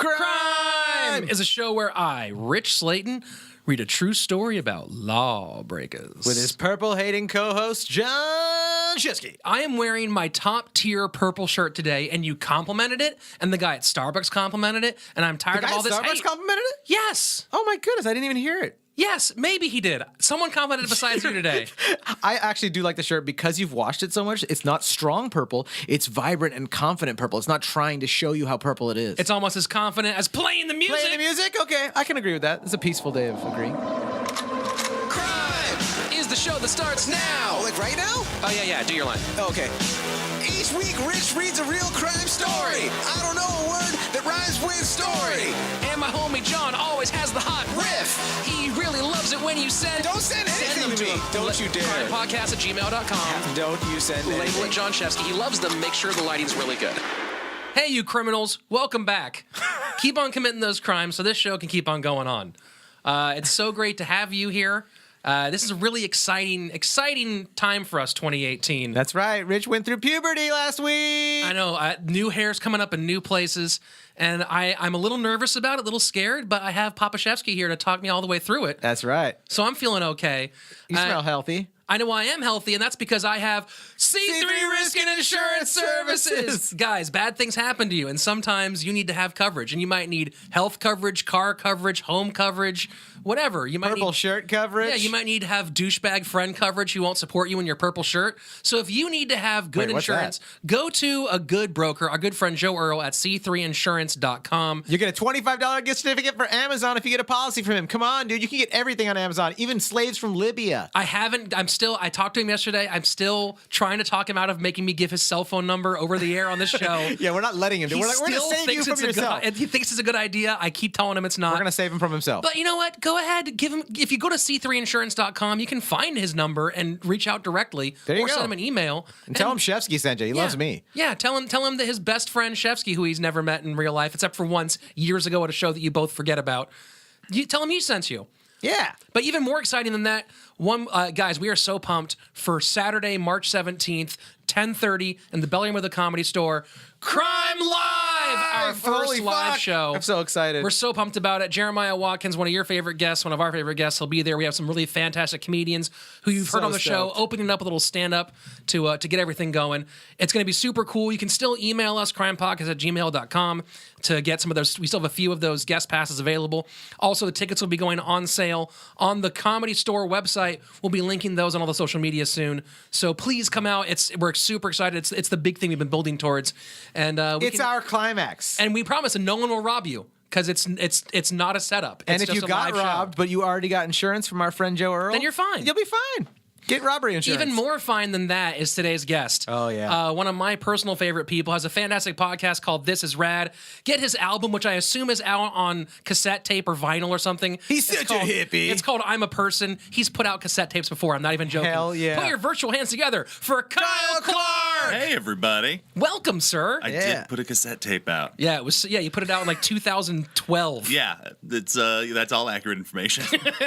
CRiiiME is a show where I, Rich Slayton, read a true story about lawbreakers. With his purple-hating co-host, Joseph Shefsky. I am wearing my top-tier purple shirt today, and you complimented it, and the guy at Starbucks complimented it, and I'm tired of all this Starbucks hate. complimented it? Yes. Oh my goodness, I didn't even hear it. Yes, maybe he did. Someone commented besides you today. I actually do like the shirt because you've washed it so much. It's not strong purple. It's vibrant and confident purple. It's not trying to show you how purple it is. It's almost as confident as playing the music. Playing the music? Okay, I can agree with that. It's a peaceful day of agreeing. CRiiiME is the show that starts now. Like right now? Oh, yeah, do your line. Okay. Each week, Rich reads a real crime story. I don't know a word that rhymes with story. And my homie John always has the hot riff. He really loves it when you send... Don't send anything to me. Don't you dare. CRiiiMEpodcast@gmail.com. Don't you send anything. Label it John Shefsky. He loves them. Make sure the lighting's really good. Hey, you criminals. Welcome back. Keep on committing those crimes so this show can keep on going on. It's so great to have you here. This is a really exciting time for us, 2018. That's right. Rich went through puberty last week. I know. New hair's coming up in new places, and I'm a little nervous about it, a little scared, but I have Papa Shefsky here to talk me all the way through it. That's right. So I'm feeling okay. You smell healthy. I know I am healthy, and that's because I have C3 Risk and Insurance Services. Guys, bad things happen to you, and sometimes you need to have coverage, and you might need health coverage, car coverage, home coverage, whatever. You might Purple need shirt coverage. Yeah, you might need to have douchebag friend coverage who won't support you in your purple shirt. So if you need to have good insurance, go to a good broker, our good friend Joe Earl at c3insurance.com. You get a $25 gift certificate for Amazon if you get a policy from him. Come on, dude. You can get everything on Amazon, even slaves from Libya. I talked to him yesterday. I'm still trying to talk him out of making me give his cell phone number over the air on this show. Yeah, we're not letting him do it. We're going to save you from yourself. He thinks it's a good idea. I keep telling him it's not. We're going to save him from himself. But you know what? Go ahead. Give him. If you go to c3insurance.com, you can find his number and reach out directly. There you or go. send him an email. And tell him Shefsky sent you. He loves me. Yeah, tell him that his best friend Shefsky, who he's never met in real life, except for once years ago at a show that you both forget about, you tell him he sent you. Yeah. But even more exciting than that, guys, we are so pumped for Saturday, March 17th, 10:30 in the Bellingham of the Comedy Store. CRiiiME Live! Our first live show. I'm so excited. We're so pumped about it. Jeremiah Watkins, one of your favorite guests, one of our favorite guests, he'll be there. We have some really fantastic comedians who you've heard on the show, opening up a little stand-up to get everything going. It's going to be super cool. You can still email us, criimepodcast@gmail.com, to get some of those. We still have a few of those guest passes available. Also, the tickets will be going on sale on the Comedy Store website. We'll be linking those on all the social media soon. So please come out. We're super excited. It's the big thing we've been building towards. And it's our climax. And we promise, and no one will rob you because it's not a setup. It's and if just you a got live robbed, show. but you already got insurance from our friend Joe Earl, Then you're fine. You'll be fine. Get robbery insurance. Even more fine than that is today's guest. Oh, yeah. One of my personal favorite people has a fantastic podcast called This Is Rad. Get his album, which I assume is out on cassette tape or vinyl or something. He's such a hippie. It's called I'm a Person. He's put out cassette tapes before. I'm not even joking. Hell yeah. Put your virtual hands together for Kyle Clark. Hey, everybody. Welcome, sir. I did put a cassette tape out. Yeah, it was. Yeah, you put it out in like 2012. Yeah, that's all accurate information.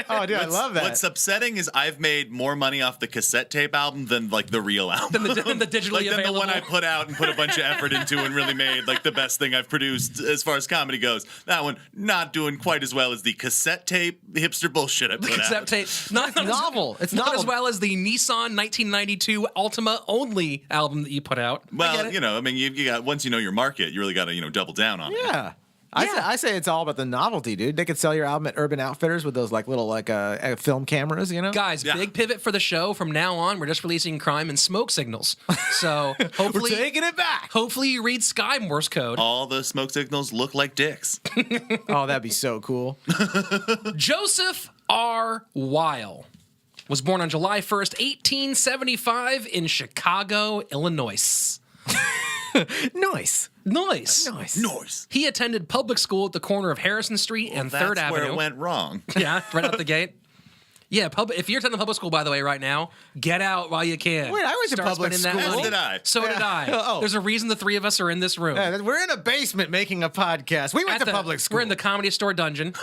Oh, dude, I love that. What's upsetting is I've made more money off the cassette tape album than like the real album. Than the digitally like, available. Than the one I put out and put a bunch of effort into and really made like the best thing I've produced as far as comedy goes. That one not doing quite as well as the cassette tape hipster bullshit I put out. Cassette tape. Not novel. It's not novel. as well as the Nissan 1992 Altima only album that you put out. Well, I mean, you got once you know your market, you really got to double down on it. Yeah. I say it's all about the novelty, dude. They could sell your album at Urban Outfitters with those like little film cameras, you know? Guys, big pivot for the show. From now on, we're just releasing crime and smoke signals. So hopefully we're taking it back. Hopefully you read Sky Morse code. All the smoke signals look like dicks. Oh, that'd be so cool. Joseph R. Weil was born on July 1st, 1875 in Chicago, Illinois. Nice. He attended public school at the corner of Harrison Street and 3rd Avenue. That's where it went wrong. Yeah, right out the gate. Yeah, if you're attending public school, by the way, right now, get out while you can. Wait, I went to public school. So did I. So did I. Oh. There's a reason the three of us are in this room. Yeah, we're in a basement making a podcast. We went to public school. We're in the Comedy Store dungeon.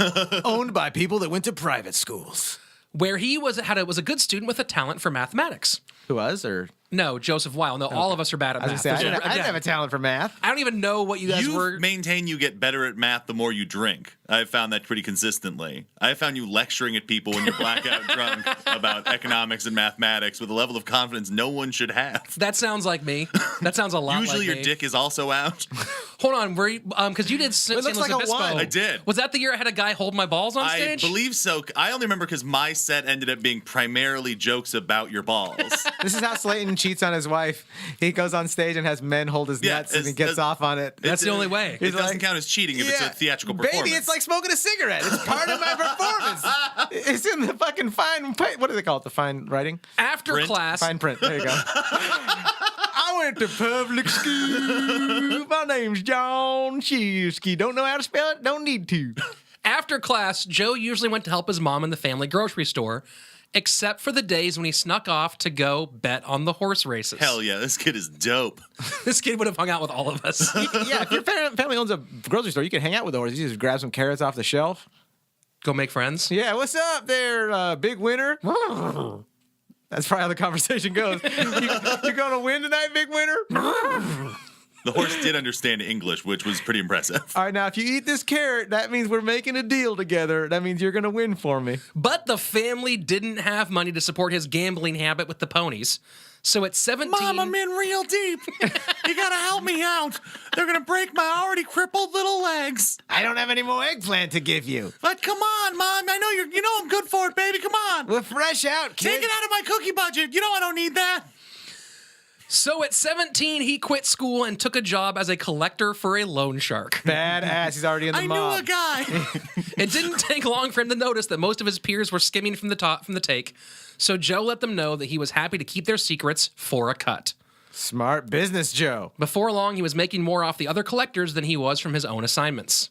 Owned by people that went to private schools. Where he was a good student with a talent for mathematics. Who was, or... No, Joseph Weil. No, all of us are bad at I was math. gonna say, I Again, didn't have a talent for math. I don't even know what you guys You were. maintain you get better at math the more you drink. I've found that pretty consistently. I found you lecturing at people when you're blackout drunk about economics and mathematics with a level of confidence no one should have. That sounds like me. That sounds a lot Usually like your me. dick is also out. Hold on, were you, because you did San looks Luis like a Obispo. one. I did. Was that the year I had a guy hold my balls on I stage? believe so. I only remember because my set ended up being primarily jokes about your balls. This is how Slayton cheats on his wife. He goes on stage and has men hold his Yeah, nuts and he it's- gets off on it. That's the only way. It doesn't count as cheating if it's a theatrical performance. Baby, it's like smoking a cigarette. It's part of my performance. It's in the fucking fine. What do they call it? The fine writing? After Print? class, Fine print. There you go. I went to public school. My name's John Shefsky. Don't know how to spell it? Don't need to. After class, Joe usually went to help his mom in the family grocery store, except for the days when he snuck off to go bet on the horse races. Hell yeah, this kid is dope. This kid would have hung out with all of us. Yeah, if your family owns a grocery store, you can hang out with the horses. You just grab some carrots off the shelf. Go make friends. Yeah, what's up there, big winner? That's probably how the conversation goes. You gonna win tonight, big winner? The horse did understand English, which was pretty impressive. All right, now if you eat this carrot, that means we're making a deal together. That means you're gonna win for me. But the family didn't have money to support his gambling habit with the ponies. So at 17... Mom, I'm in real deep. You gotta help me out. They're gonna break my already crippled little legs. I don't have any more eggplant to give you. But come on, Mom. I know you know I'm good for it, baby. Come on. We're fresh out, kid. Take it out of my cookie budget. You know I don't need that. So at 17, he quit school and took a job as a collector for a loan shark. Badass. He's already in the I mob. knew a guy. It didn't take long for him to notice that most of his peers were skimming from the take. So Joe let them know that he was happy to keep their secrets for a cut. Smart business, Joe. Before long, he was making more off the other collectors than he was from his own assignments.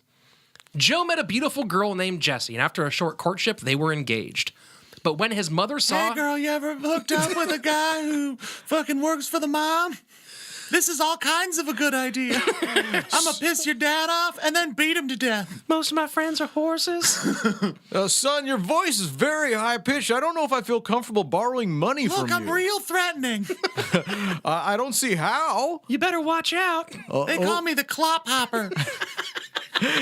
Joe met a beautiful girl named Jessie, and after a short courtship, they were engaged. But when his mother saw... Hey, girl, you ever hooked up with a guy who fucking works for the mom? This is all kinds of a good idea. I'm gonna piss your dad off and then beat him to death. Most of my friends are horses. Son, your voice is very high pitched. I don't know if I feel comfortable borrowing money from Look, I'm you. real threatening. I don't see how. You better watch out. They call me the clop hopper.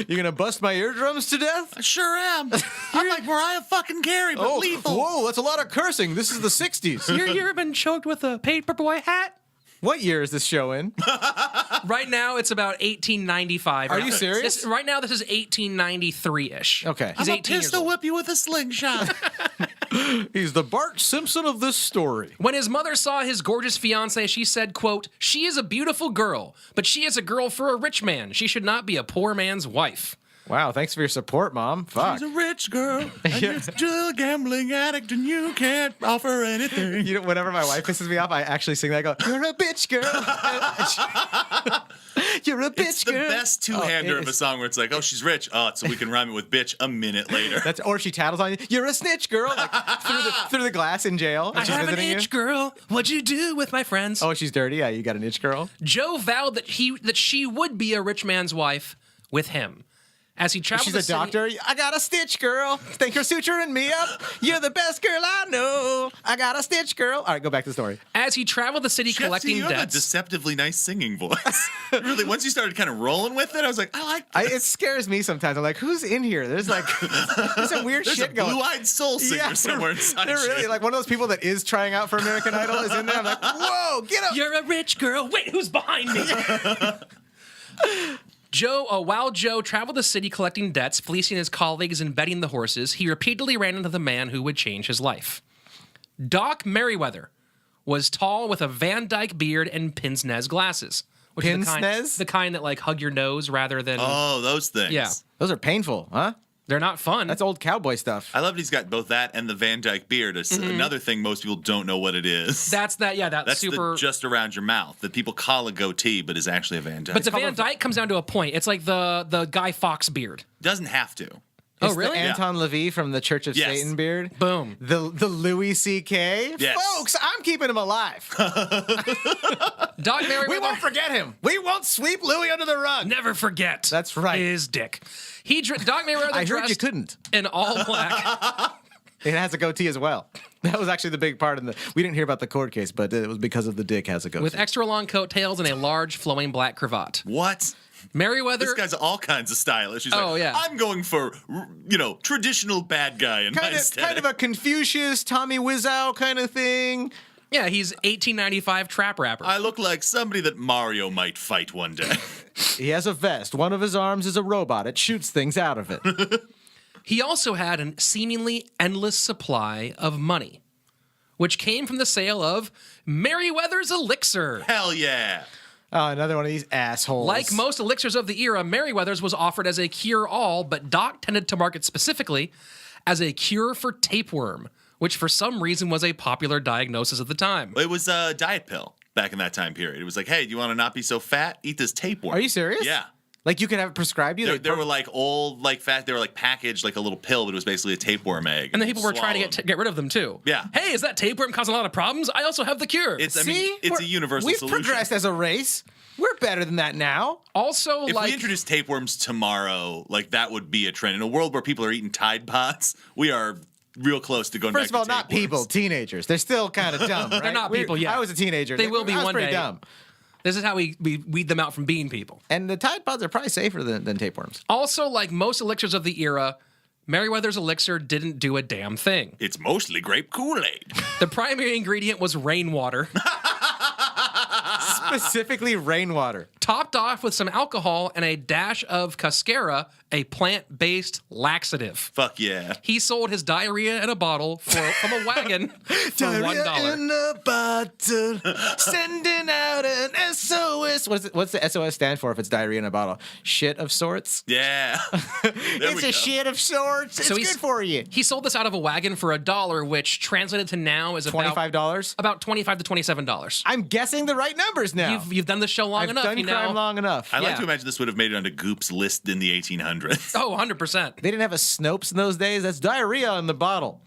You're gonna bust my eardrums to death? I sure am. I'm like Mariah fucking Carey, but lethal. Whoa, that's a lot of cursing. This is the 60s. You ever been choked with a paperboy hat? What year is this show in? Right now, it's about 1895. Are you serious? Right now, this is 1893-ish. Okay. He's I'm 18 a years pistol old. whip you with a slingshot. He's the Bart Simpson of this story. When his mother saw his gorgeous fiancée, she said, quote, "She is a beautiful girl, but she is a girl for a rich man. She should not be a poor man's wife." Wow, thanks for your support, Mom. Fuck. She's a rich girl, and you're still a gambling addict, and you can't offer anything. You know, whenever my wife pisses me off, I actually sing that. I go, "You're a bitch girl. You're a bitch It's the girl." best two-hander it of a is. song where it's like, oh, she's rich. Oh, so we can rhyme it with bitch a minute later. That's, or she tattles on you. You're a snitch girl. Like, through the glass in jail. I and she's have an visiting itch, you. girl. What'd you do with my friends? Oh, she's dirty. Yeah, you got an itch girl. Joe vowed that she would be a rich man's wife with him. As he traveled She's the a city- doctor. I got a stitch girl. Think you're suturing me up? You're the best girl I know. I got a stitch girl. All right, go back to the story. As he traveled the city Shefsky, collecting you have a debts. deceptively nice singing voice. Really, once you started kind of rolling with it, I was like, I like this. It scares me sometimes. I'm like, who's in here? There's like, there's some weird There's shit a going. blue-eyed soul singer somewhere inside They're really you. like one of those people that is trying out for American Idol is in there. I'm like, whoa, get up. You're a rich girl. Wait, who's behind me? While Joe traveled the city collecting debts, fleecing his colleagues, and betting the horses, he repeatedly ran into the man who would change his life. Doc Merriweather was tall with a Van Dyke beard and pince nez glasses. Which is Pince-nez? the kind that like hug your nose rather than... Oh, those things. Yeah. Those are painful, huh? They're not fun. That's old cowboy stuff. I love that he's got both that and the Van Dyke beard. It's another thing most people don't know what it is. That's super... just around your mouth that people call a goatee, but is actually a Van Dyke. But the Van Dyke comes down to a point. It's like the Guy Fawkes beard. Doesn't have to. Oh, It's really? The Anton Levy from the Church of Yes. Satan beard. Boom. The Louis C.K. Yes. Folks, I'm keeping him alive. Doc Merriweather... We won't forget him. We won't sweep Louis under the rug. Never forget. That's right. His dick. Doc Merriweather I heard you dressed couldn't. in all black. It has a goatee as well. That was actually the big part. We didn't hear about the court case, but it was because of the dick has a goatee. With extra long coattails and a large flowing black cravat. What? Merriweather. This guy's all kinds of stylish. He's Oh, like, yeah. I'm going for, traditional bad guy in my aesthetic. kind of a Confucius, Tommy Wiseau kind of thing. Yeah, he's 1895 trap rapper. I look like somebody that Mario might fight one day. He has a vest. One of his arms is a robot. It shoots things out of it. He also had a seemingly endless supply of money, which came from the sale of Merriweather's Elixir. Hell yeah. Oh, another one of these assholes. Like most elixirs of the era, Merriweather's was offered as a cure-all, but Doc tended to market specifically as a cure for tapeworm, which for some reason was a popular diagnosis at the time. It was a diet pill back in that time period. It was like, hey, do you want to not be so fat? Eat this tapeworm. Are you serious? Yeah. Like you could have it prescribed you? They were like old, like fat. They were like packaged like a little pill, but it was basically a tapeworm egg. And then people were trying to Swallow get rid of them too. Yeah. Hey, is that tapeworm causing a lot of problems? I also have the cure. It's We're- a universal We've solution. progressed as a race. We're better than that now. also, If like, we introduce tapeworms tomorrow, like that would be a trend. In a world where people are eating Tide Pods, we are real close to going First of back all, to not tapeworms. people, teenagers. They're still kind of dumb, right? They're not people yet. I was a teenager. They will be I was one pretty day. dumb. this is how we weed them out from being people. And the Tide Pods are probably safer than tapeworms. Also, like most elixirs of the era, Merriweather's Elixir didn't do a damn thing. It's mostly grape Kool-Aid. The primary ingredient was rainwater, Specifically rainwater. topped off with some alcohol and a dash of cascara, a plant-based laxative. Fuck yeah. He sold his diarrhea in a bottle from a wagon for $1. in a bottle, sending out an SOS. What's the SOS stand for if it's diarrhea in a bottle? Shit of sorts? Yeah. It's a shit of sorts. It's he's- good for you. He sold this out of a wagon for $1, which translated to now is $25? about $25 to $27. I'm guessing the right numbers now. You've done this show long I've enough. done you crime know. long enough. I like Yeah. to imagine this would have made it onto Goop's list in the 1800s. Oh, 100%. They didn't have a Snopes in those days. That's diarrhea in the bottle.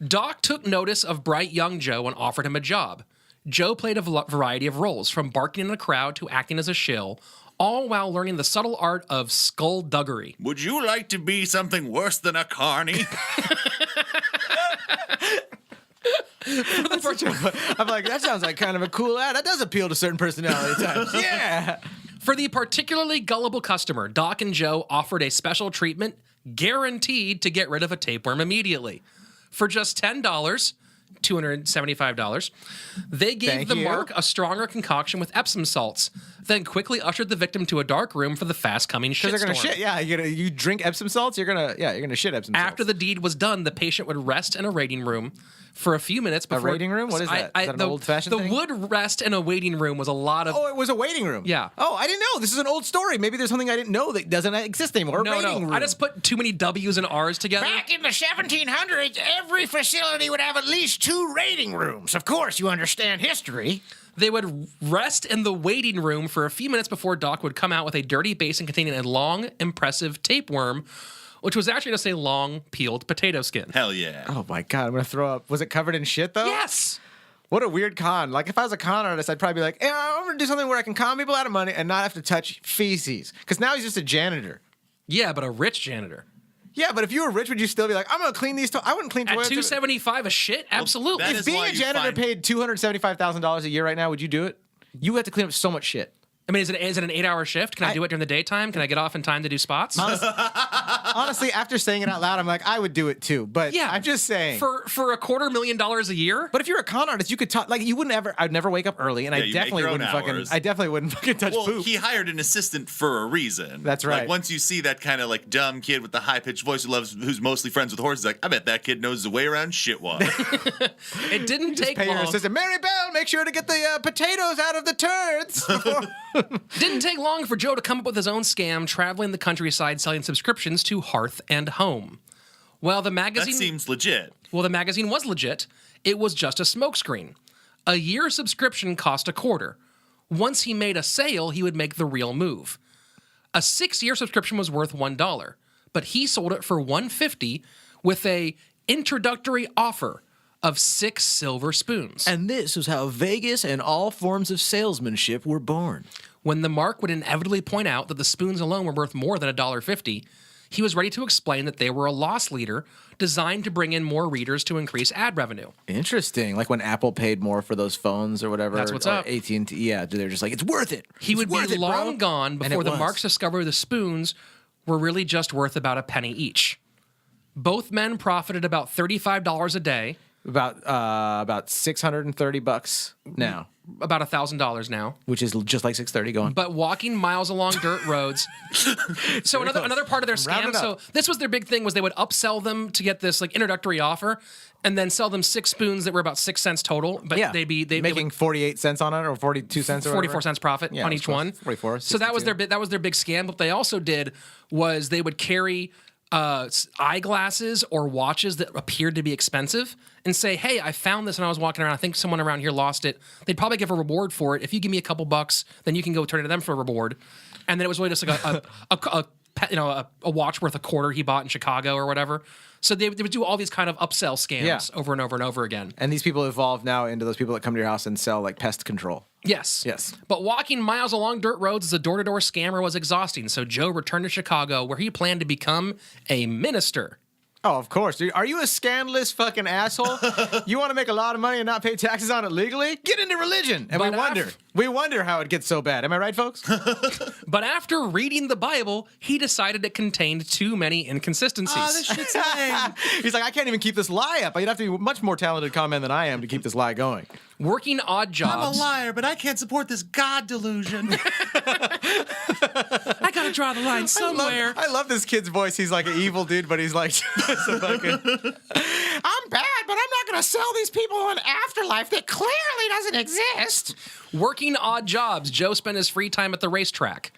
Doc took notice of bright young Joe and offered him a job. Joe played a variety of roles, from barking in a crowd to acting as a shill, all while learning the subtle art of skullduggery. Would you like to be something worse than a carney? I'm like, that sounds like kind of a cool ad. That does appeal to certain personality types. Yeah. For the particularly gullible customer, Doc and Joe offered a special treatment guaranteed to get rid of a tapeworm immediately. For just $10, $275, they gave Thank the you. mark a stronger concoction with Epsom salts, then quickly ushered the victim to a dark room for the fast-coming Because they're gonna shitstorm. shit. Yeah, you drink Epsom salts. You're gonna shit Epsom salts. After the deed was done, the patient would rest in a waiting room for a few minutes before... waiting room? What is that? Is that an old-fashioned The thing? would rest in a waiting room was a lot of... Oh, it was a waiting room. Yeah. Oh, I didn't know. This is an old story. Maybe there's something I didn't know that doesn't exist anymore. no, Waiting room. I just put too many W's and R's together. Back in the 1700s, every facility would have at least 2 rating rooms. Of course, you understand history. They would rest in the waiting room for a few minutes before Doc would come out with a dirty basin containing a long, impressive tapeworm, which was actually just a long, peeled potato skin. Hell yeah. Oh my god, I'm gonna throw up. Was it covered in shit though? Yes! What a weird con. Like if I was a con artist, I'd probably be like, I'm gonna do something where I can con people out of money and not have to touch feces. Because now he's just a janitor. Yeah, but a rich janitor. Yeah, but if you were rich, would you still be like, I'm gonna clean these? I wouldn't clean At toilets. $275 a shit? Absolutely. that If is being why a you janitor find- paid $275,000 a year right now, would you do it? You have to clean up so much shit. I mean, is it an 8-hour shift? Can I do it during the daytime? Can I get off in time to do spots? Honestly, after saying it out loud, I'm like, I would do it too. But Yeah. I'm just saying. For $250,000 a year? But if you're a con artist, you could talk like you wouldn't ever. I'd never wake up early, and Yeah, I you make definitely your own wouldn't fucking. hours. I definitely wouldn't fucking touch Well, poop. he hired an assistant for a reason. That's right. Like once you see that kind of like dumb kid with the high pitched voice who's mostly friends with horses, like I bet that kid knows his way around shit water. It didn't take Pay your long. assistant, Mary Bell. Make sure to get the potatoes out of the turds. before-" Didn't take long for Joe to come up with his own scam, traveling the countryside selling subscriptions to Hearth and Home. Well, the that magazine seems legit. Well, the magazine was legit. It was just a smokescreen. A year subscription cost $0.25. Once he made a sale, he would make the real move. A 6-year subscription was worth $1, but he sold it for $1.50 with a introductory offer of 6 silver spoons. And this is how Vegas and all forms of salesmanship were born. When the mark would inevitably point out that the spoons alone were worth more than $1.50, he was ready to explain that they were a loss leader designed to bring in more readers to increase ad revenue. Interesting. Like when Apple paid more for those phones or whatever. That's what's or up. AT&T, yeah, they're just like, it's worth it. He would be long gone before the was. Marx discovered the spoons were really just worth about a penny each. Both men profited about $35 a day. About $630 now, About $1,000 now. which is just like 630 going. But walking miles along dirt roads. So another part of their Round scam. it up. So this was their big thing was they would upsell them to get this like introductory offer, and then sell them 6 spoons that were about 6 cents total. But yeah, they'd be making 48 cents on it or 42 cents or 44 whatever. cents profit Yeah, on it each was one. 44, So that was 62. their big scam. What they also did was they would carry eyeglasses or watches that appeared to be expensive and say, hey, I found this when I was walking around. I think someone around here lost it. They'd probably give a reward for it. If you give me a couple bucks, then you can go turn it to them for a reward. And then it was really just like a watch worth a quarter he bought in Chicago or whatever. So they would do all these kind of upsell scams over and over and over again. And these people evolve now into those people that come to your house and sell like pest control. Yes. Yes. But walking miles along dirt roads as a door-to-door scammer was exhausting, so Joe returned to Chicago where he planned to become a minister. Oh, of course. Are you a scandalous fucking asshole? You want to make a lot of money and not pay taxes on it legally? Get into religion. And But we wonder how it gets so bad. Am I right, folks? But after reading the Bible, he decided it contained too many inconsistencies. shit's lame. He's like, I can't even keep this lie up. You'd have to be a much more talented con man than I am to keep this lie going. Working odd jobs. liar, but I can't support this God delusion. I gotta draw the line somewhere. I love this kid's voice. He's like an evil dude, but he's like just a fucking... I'm bad, but I'm not going to sell these people an afterlife that clearly doesn't exist. Working odd jobs, Joe spent his free time at the racetrack.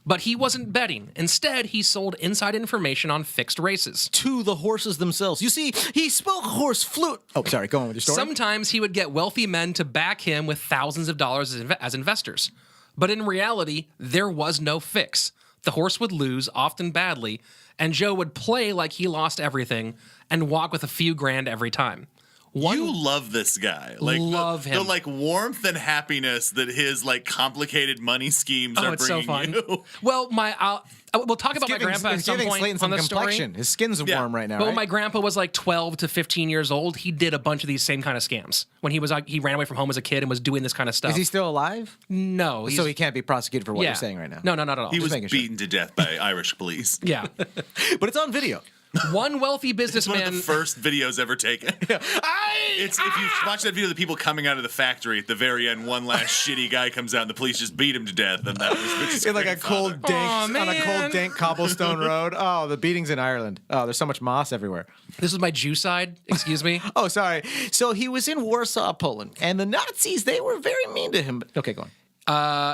But he wasn't betting. Instead, he sold inside information on fixed races. to the horses themselves. You see, he spoke horse flute. Oh, sorry. Go on with your story. Sometimes he would get wealthy men to back him with thousands of dollars as investors. But in reality, there was no fix. The horse would lose, often badly, and Joe would play like he lost everything and walk with a few grand every time. You love this guy. Like Love the, him. The like warmth and happiness that his like complicated money schemes are it's so bringing fun. you. Well, we'll talk about my grandpa at some point Slayton on some the story. complexion. His skin's warm right now. But when right? my grandpa was like 12 to 15 years old, he did a bunch of these same kind of scams. When he was like, he ran away from home as a kid and was doing this kind of stuff. Is he still alive? No. So he can't be prosecuted for what yeah. you're saying right now. No, not at all. He was making sure. beaten to death by Irish police. Yeah. But it's on video. One wealthy It's one businessman. of the first videos ever taken. It's if you watch that video of the people coming out of the factory at the very end, one last shitty guy comes out and the police just beat him to death, and that was Rich's In like a grandfather. cold dank on a man. cold dank cobblestone road. Oh, the beatings in Ireland. Oh, there's so much moss everywhere. This is my Jew side. Excuse me. Oh, sorry. So he was in Warsaw, Poland, and the Nazis, they were very mean to him. Okay, go on.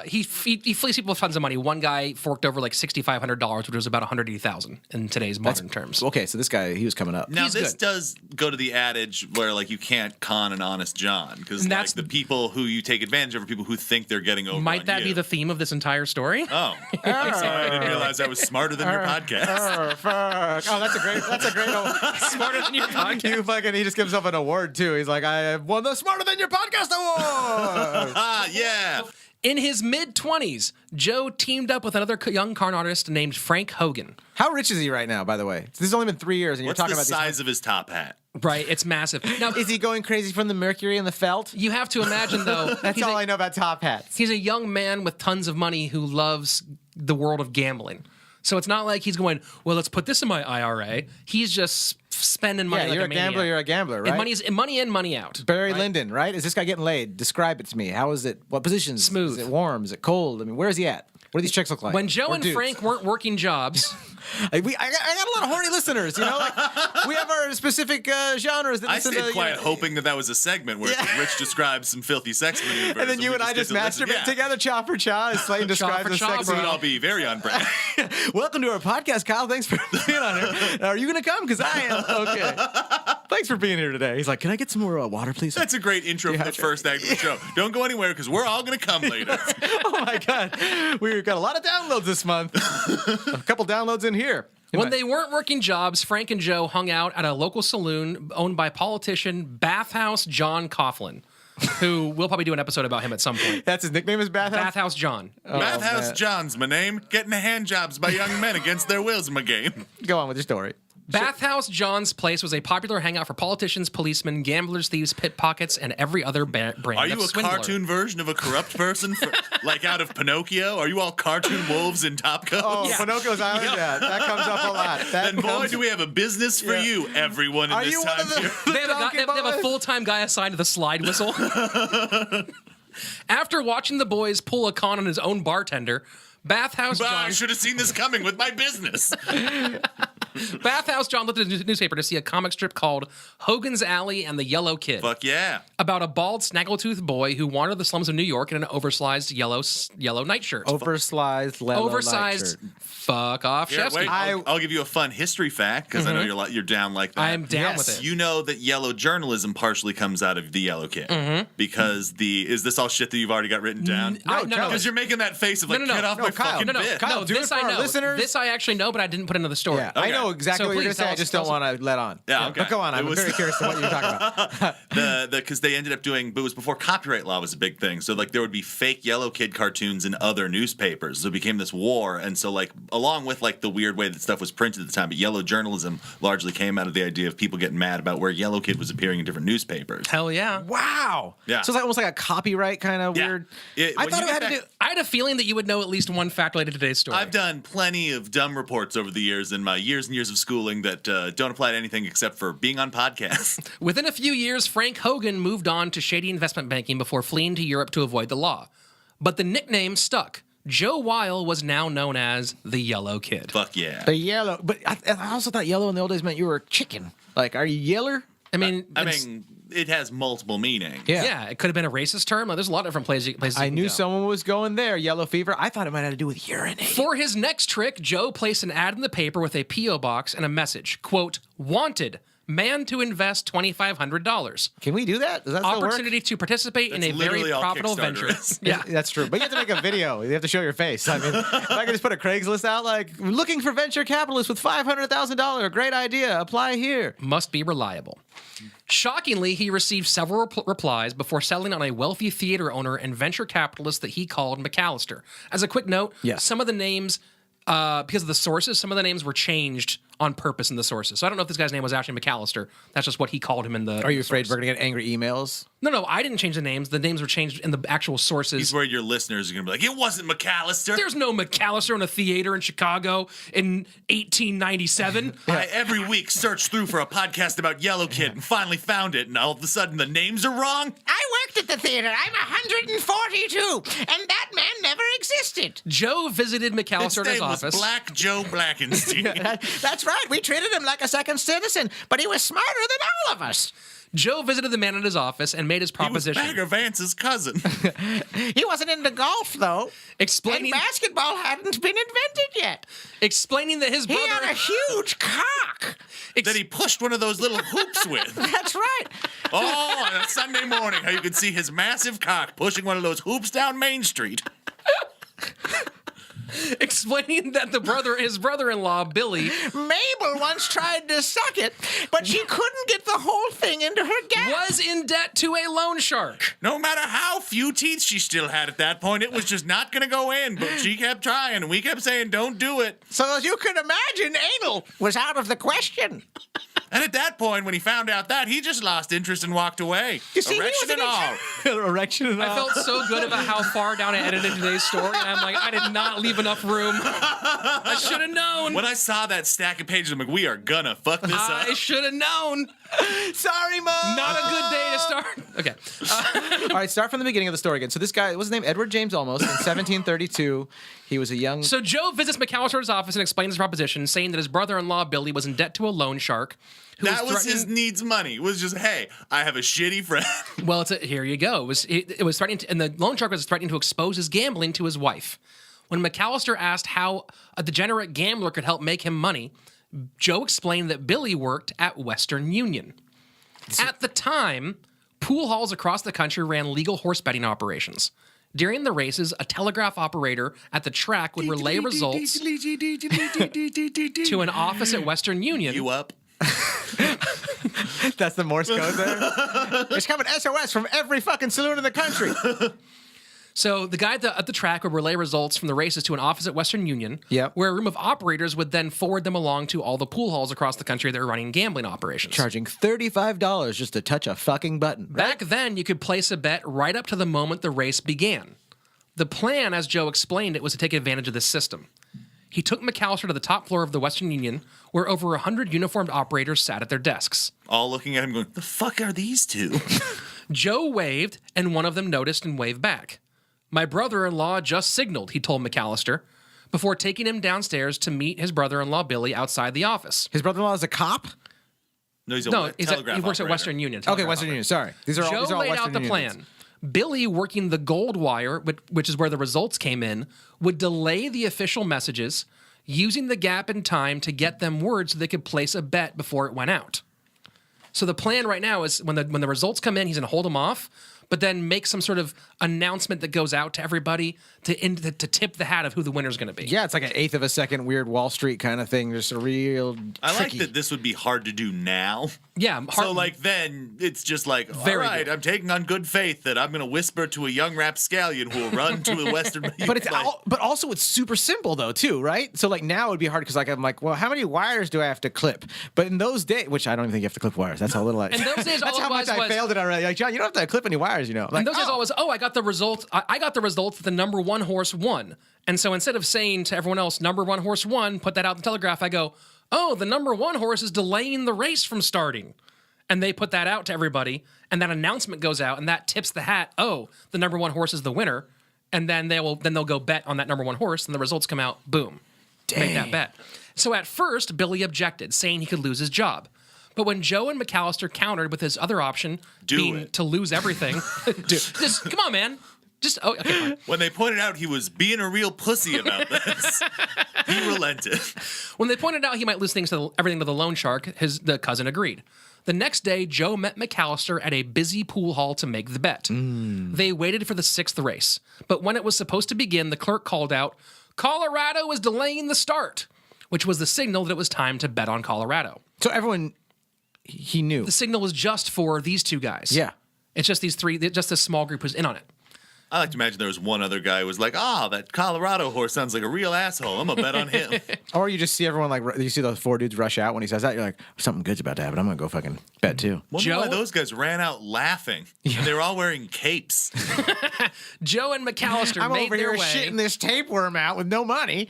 He fleeced people with tons of money. One guy forked over like $6,500, which was about $180,000 in today's modern terms. Okay, so this guy, he was coming up. Now He's this good. does go to the adage where like you can't con an honest John because And like that's- the people who you take advantage of are people who think they're getting over. Might on that you. be the theme of this entire story? Oh, I'm sorry. I didn't realize I was smarter than your podcast. Oh, fuck. Oh, that's a great old... Smarter than your podcast. You fucking, he just gives himself an award, too. He's like, I have won the Smarter Than Your Podcast Award! Ah, yeah. In his mid-20s, Joe teamed up with another young con artist named Frank Hogan. How rich is he right now, by the way? This has only been 3 years, and What's you're the talking about size of his top hat? Right, it's massive. Now, Is he going crazy from the mercury and the felt? you have to imagine, though, That's all I know about top hats. he's a young man with tons of money who loves the world of gambling. So it's not like he's going, well, let's put this in my IRA. He's just spending money Yeah, like you're a a maniac. gambler, you're a gambler, And right? money in, money out. Barry right? Lyndon, right? Is this guy getting laid? Describe it to me. How is it? What positions? Smooth. Is it warm? Is it cold? I mean, where is he at? What do these chicks look like? When Joe Or and dudes? Frank weren't working jobs, I got a lot of horny listeners, you know? Like, we have our specific genres that I listen stayed to... quiet hoping that was a segment where Yeah. Rich describes some filthy sex maneuvers. And then you we and I get just to listen. masturbate Yeah. together, chaw for chaw, as Slayton describes for the chaw, sex. This would bro. all be very on brand. Welcome to our podcast, Kyle. Thanks for being on here. Are you going to come? Because I am. Okay. Thanks for being here today. He's like, can I get some more water, please? That's a great intro for the first act of the show. Don't go anywhere because we're all going to come later. Oh, my God. We've got a lot of downloads this month. A couple downloads in here. when they weren't working jobs, Frank and Joe hung out at a local saloon owned by politician Bathhouse John Coughlin. who we'll probably do an episode about him at some point. That's his nickname is Bathhouse? Bathhouse John. Bathhouse man. John's my name. Getting hand jobs by young men against their wills in my game. Go on with your story. Bathhouse John's place was a popular hangout for politicians, policemen, gamblers, thieves, pickpockets, and every other brand Are of you a swindler. cartoon version of a corrupt person, like out of Pinocchio? Are you all cartoon wolves in top coats? Oh, Pinocchio's Island? Yeah, that comes up a lot. That And boy, do we have a business for you, everyone in Are this you one time of the, period. the They have, donkey they have a boys? full-time guy assigned to the slide whistle. After watching the boys pull a con on his own bartender, Bathhouse Bah, I John... should have seen this coming with my business. Bathhouse John looked at the newspaper to see a comic strip called Hogan's Alley and the Yellow Kid, Fuck yeah. about a bald, snaggletooth boy who wandered the slums of New York in an oversized yellow nightshirt. Oversized Oversized. Fuck off, Here, Shefsky. wait, I'll give you a fun history fact because I know you're down like that. I am down Yes. with it. You know that yellow journalism partially comes out of the Yellow Kid because is this all shit that you've already got written down? No, Because you're making that face of like, No. get off No, my Kyle. fucking No, bit. Kyle, no, do this it for I our know. listeners. This I actually know, but I didn't put it into the story. Yeah, I know exactly So what you're going please to say. tell I us- just tell don't us- want to let on. Yeah, okay. But go on. It I'm was- very curious to what you're talking about. Because they ended up doing, but it was before copyright law was a big thing. So like there would be fake Yellow Kid cartoons in other newspapers. So it became this war. And so like along with like the weird way that stuff was printed at the time, but yellow journalism largely came out of the idea of people getting mad about where Yellow Kid was appearing in different newspapers. Hell yeah. Wow. Yeah. So it's like almost like a copyright kind of Yeah. weird. I When thought you it get had to back- do. I had a feeling that you would know at least one fact related to today's story. I've done plenty of dumb reports over the years in my years and years of schooling that don't apply to anything except for being on podcasts. Within a few years, Frank Hogan moved on to shady investment banking before fleeing to Europe to avoid the law. But the nickname stuck. Joe Weil was now known as the Yellow Kid. Fuck yeah. The yellow. But I also thought yellow in the old days meant you were a chicken. Like, are you yeller? I mean, I mean, it has multiple meanings. yeah, it could have been a racist term. Like, there's a lot of different places you I can knew go. someone was going there. Yellow fever. I thought it might have to do with urinating. For his next trick, Joe placed an ad in the paper with a P.O. box and a message, quote, wanted, man to invest $2,500. Can we do that? Does that still work? Opportunity to participate in That's a very literally all profitable Kickstarter venture. is. Yeah. That's true. But you have to make a video. You have to show your face. I mean, if I could just put a Craigslist out like, looking for venture capitalists with $500,000. Great idea. Apply here. Must be reliable. Shockingly, he received several replies before settling on a wealthy theater owner and venture capitalist that he called McAllister. As a quick note, Yes. some of the names, because of the sources, some of the names were changed on purpose in the sources. So I don't know if this guy's name was actually McAllister. That's just what he called him in the. Are you afraid we're going to get angry emails? No, I didn't change the names. The names were changed in the actual sources. He's where your listeners are going to be like, it wasn't McAllister. There's no McAllister in a theater in Chicago in 1897. I every week search through for a podcast about Yellow Kid and finally found it, and all of a sudden the names are wrong. I worked at the theater. I'm 142, and that man never existed. Joe visited His McAllister in his name was office. Black Joe Blackenstein. That's right. We treated him like a second citizen, but he was smarter than all of us. Joe visited the man at his office and made his He was proposition. Bagger Vance's cousin. He wasn't into golf, though. And Explaining basketball hadn't been invented yet. explaining that his He brother had a huge cock. that he pushed one of those little hoops with. That's right. Oh, on a Sunday morning, how you could see his massive cock pushing one of those hoops down Main Street. explaining that his brother-in-law Billy Mabel once tried to suck it, but she couldn't get the whole thing into her gap. was in debt to a loan shark. No matter how few teeth she still had at that point, it was just not going to go in. But she kept trying, and we kept saying, don't do it. So as you can imagine, anal was out of the question. And at that point, when he found out that, he just lost interest and walked away. You see, he Erection was and an all. Erection and I all. felt so good about how far down I edited today's story, and I'm like, I did not leave enough room. I should have known. When I saw that stack of pages, I'm like, we are gonna fuck this I up. should have known. Sorry, Mom. Not a good day to start. Okay. All right, start from the beginning of the story again. So this guy, what's his name? Edward James Olmos. In 1732, he was a young... So Joe visits McAllister's office and explains his proposition, saying that his brother-in-law Billy was in debt to a loan shark. Who That was threatening- his needs money. It was just, hey, I have a shitty friend. Well, here you go. It was threatening, and the loan shark was threatening to expose his gambling to his wife. When McAllister asked how a degenerate gambler could help make him money, Joe explained that Billy worked at Western Union. At the time, pool halls across the country ran legal horse betting operations. During the races, a telegraph operator at the track would relay results to an office at Western Union. You up? That's the Morse code there. It's coming SOS from every fucking saloon in the country. So the guy at the track would relay results from the races to an office at Western Union, where a room of operators would then forward them along to all the pool halls across the country that were running gambling operations. Charging $35 just to touch a fucking button. Back then, you could place a bet right up to the moment the race began. The plan, as Joe explained it, was to take advantage of this system. He took McAllister to the top floor of the Western Union, where over 100 uniformed operators sat at their desks. All looking at him going, the fuck are these two? Joe waved, and one of them noticed and waved back. My brother-in-law just signaled, he told McAllister, before taking him downstairs to meet his brother-in-law Billy outside the office. His brother-in-law is a cop? No, he's a telegraph he works operator. at Western Union. Okay, Western Union, sorry. These are Joe all laid out Western the Unions. plan. Billy, working the gold wire, which is where the results came in, would delay the official messages, using the gap in time to get them word so they could place a bet before it went out. So the plan right now is when the results come in, he's going to hold them off, but then make some sort of announcement that goes out to everybody to tip the hat of who the winner's going to be. Yeah, it's like an eighth of a second weird Wall Street kind of thing. Just a real I like tricky. that this would be hard to do now. Yeah. So, like, then it's just like, all Very right, good. I'm taking on good faith that I'm going to whisper to a young rapscallion who will run to a Western. But it's but also it's super simple though too, right? So like now it would be hard because like I'm like, well, how many wires do I have to clip? But in those days, which I don't even think you have to clip wires. That's how little I. In those days, that's all how it much was I failed it already. Like John, you don't have to clip any wires, you know. Like, And those days always, I got the result. I got the results that the number one horse won. And so instead of saying to everyone else, number one horse won, put that out in the telegraph, I go, oh, the number one horse is delaying the race from starting. And they put that out to everybody, and that announcement goes out, and that tips the hat. Oh, the number one horse is the winner, and then they'll go bet on that number one horse, and the results come out. Boom, make that bet. So at first, Billy objected, saying he could lose his job. But when Joe and McAllister countered with his other option, being to lose everything, just come on, man. Just okay. Fine. When they pointed out he was being a real pussy about this, he relented. When they pointed out he might lose everything to the loan shark, the cousin agreed. The next day, Joe met McAllister at a busy pool hall to make the bet. They waited for the sixth race, but when it was supposed to begin, the clerk called out, "Colorado is delaying the start," which was the signal that it was time to bet on Colorado. So everyone, he knew. The signal was just for these two guys. Yeah. It's just these three, just this small group was in on it. I like to imagine there was one other guy who was like, that Colorado horse sounds like a real asshole. I'm going to bet on him. Or you just see everyone like, you see those four dudes rush out when he says that. You're like, something good's about to happen. I'm going to go fucking bet too. Wonder why those guys ran out laughing. And they were all wearing capes. Joe and McAllister I'm made over their here way. shitting this tapeworm out with no money.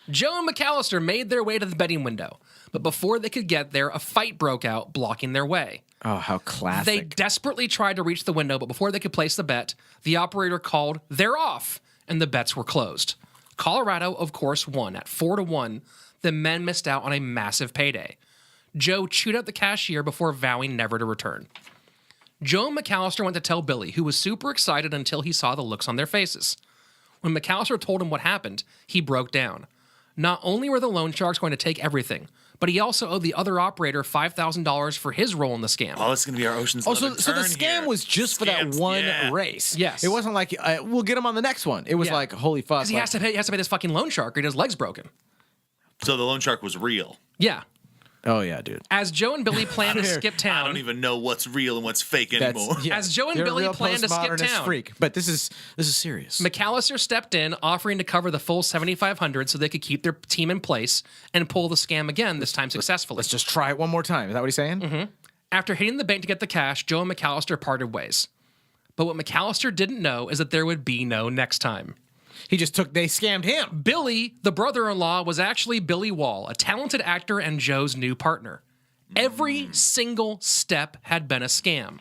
Joe and McAllister made their way to the betting window. But before they could get there, a fight broke out, blocking their way. Oh, how classic. They desperately tried to reach the window, but before they could place the bet, the operator called, "They're off," and the bets were closed. Colorado, of course, won at 4-1. The men missed out on a massive payday. Joe chewed out the cashier before vowing never to return. Joe and McAllister went to tell Billy, who was super excited until he saw the looks on their faces. When McAllister told him what happened, he broke down. Not only were the loan sharks going to take everything, but he also owed the other operator $5,000 for his role in the scam. Oh, this is going to be our Ocean's Oh, 11 so the turn scam here. was just for that one race. Yes. It wasn't like, we'll get him on the next one. It was like, holy fuck. Because he has to pay this fucking loan shark or his leg's broken. So the loan shark was real. Yeah. Oh, yeah, dude. As Joe and Billy planned to skip town. I don't even know what's real and what's fake anymore. As Joe and You're a Billy real planned to skip postmodernist town. freak. But this is serious. McAllister stepped in, offering to cover the full $7,500 so they could keep their team in place and pull the scam again, this time successfully. Let's just try it one more time. Is that what he's saying? Mm-hmm. After hitting the bank to get the cash, Joe and McAllister parted ways. But what McAllister didn't know is that there would be no next time. They scammed him. Billy, the brother-in-law, was actually Billy Wall, a talented actor and Joe's new partner. Every single step had been a scam.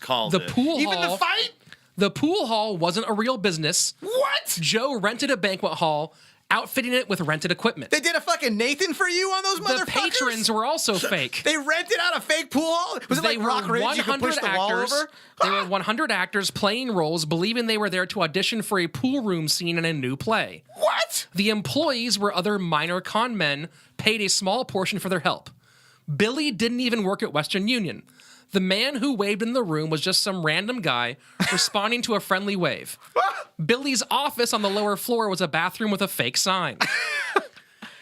Called The it. pool Even hall, the fight? The pool hall wasn't a real business. What? Joe rented a banquet hall, outfitting it with rented equipment. They did a fucking Nathan for you on those motherfuckers? The patrons were also fake. They rented out a fake pool hall? Was it They like Rock were Ridge? You could push the wall actors. over? They were 100 actors playing roles, believing they were there to audition for a pool room scene in a new play. What? The employees were other minor con men, paid a small portion for their help. Billy didn't even work at Western Union. The man who waved in the room was just some random guy responding to a friendly wave. Billy's office on the lower floor was a bathroom with a fake sign.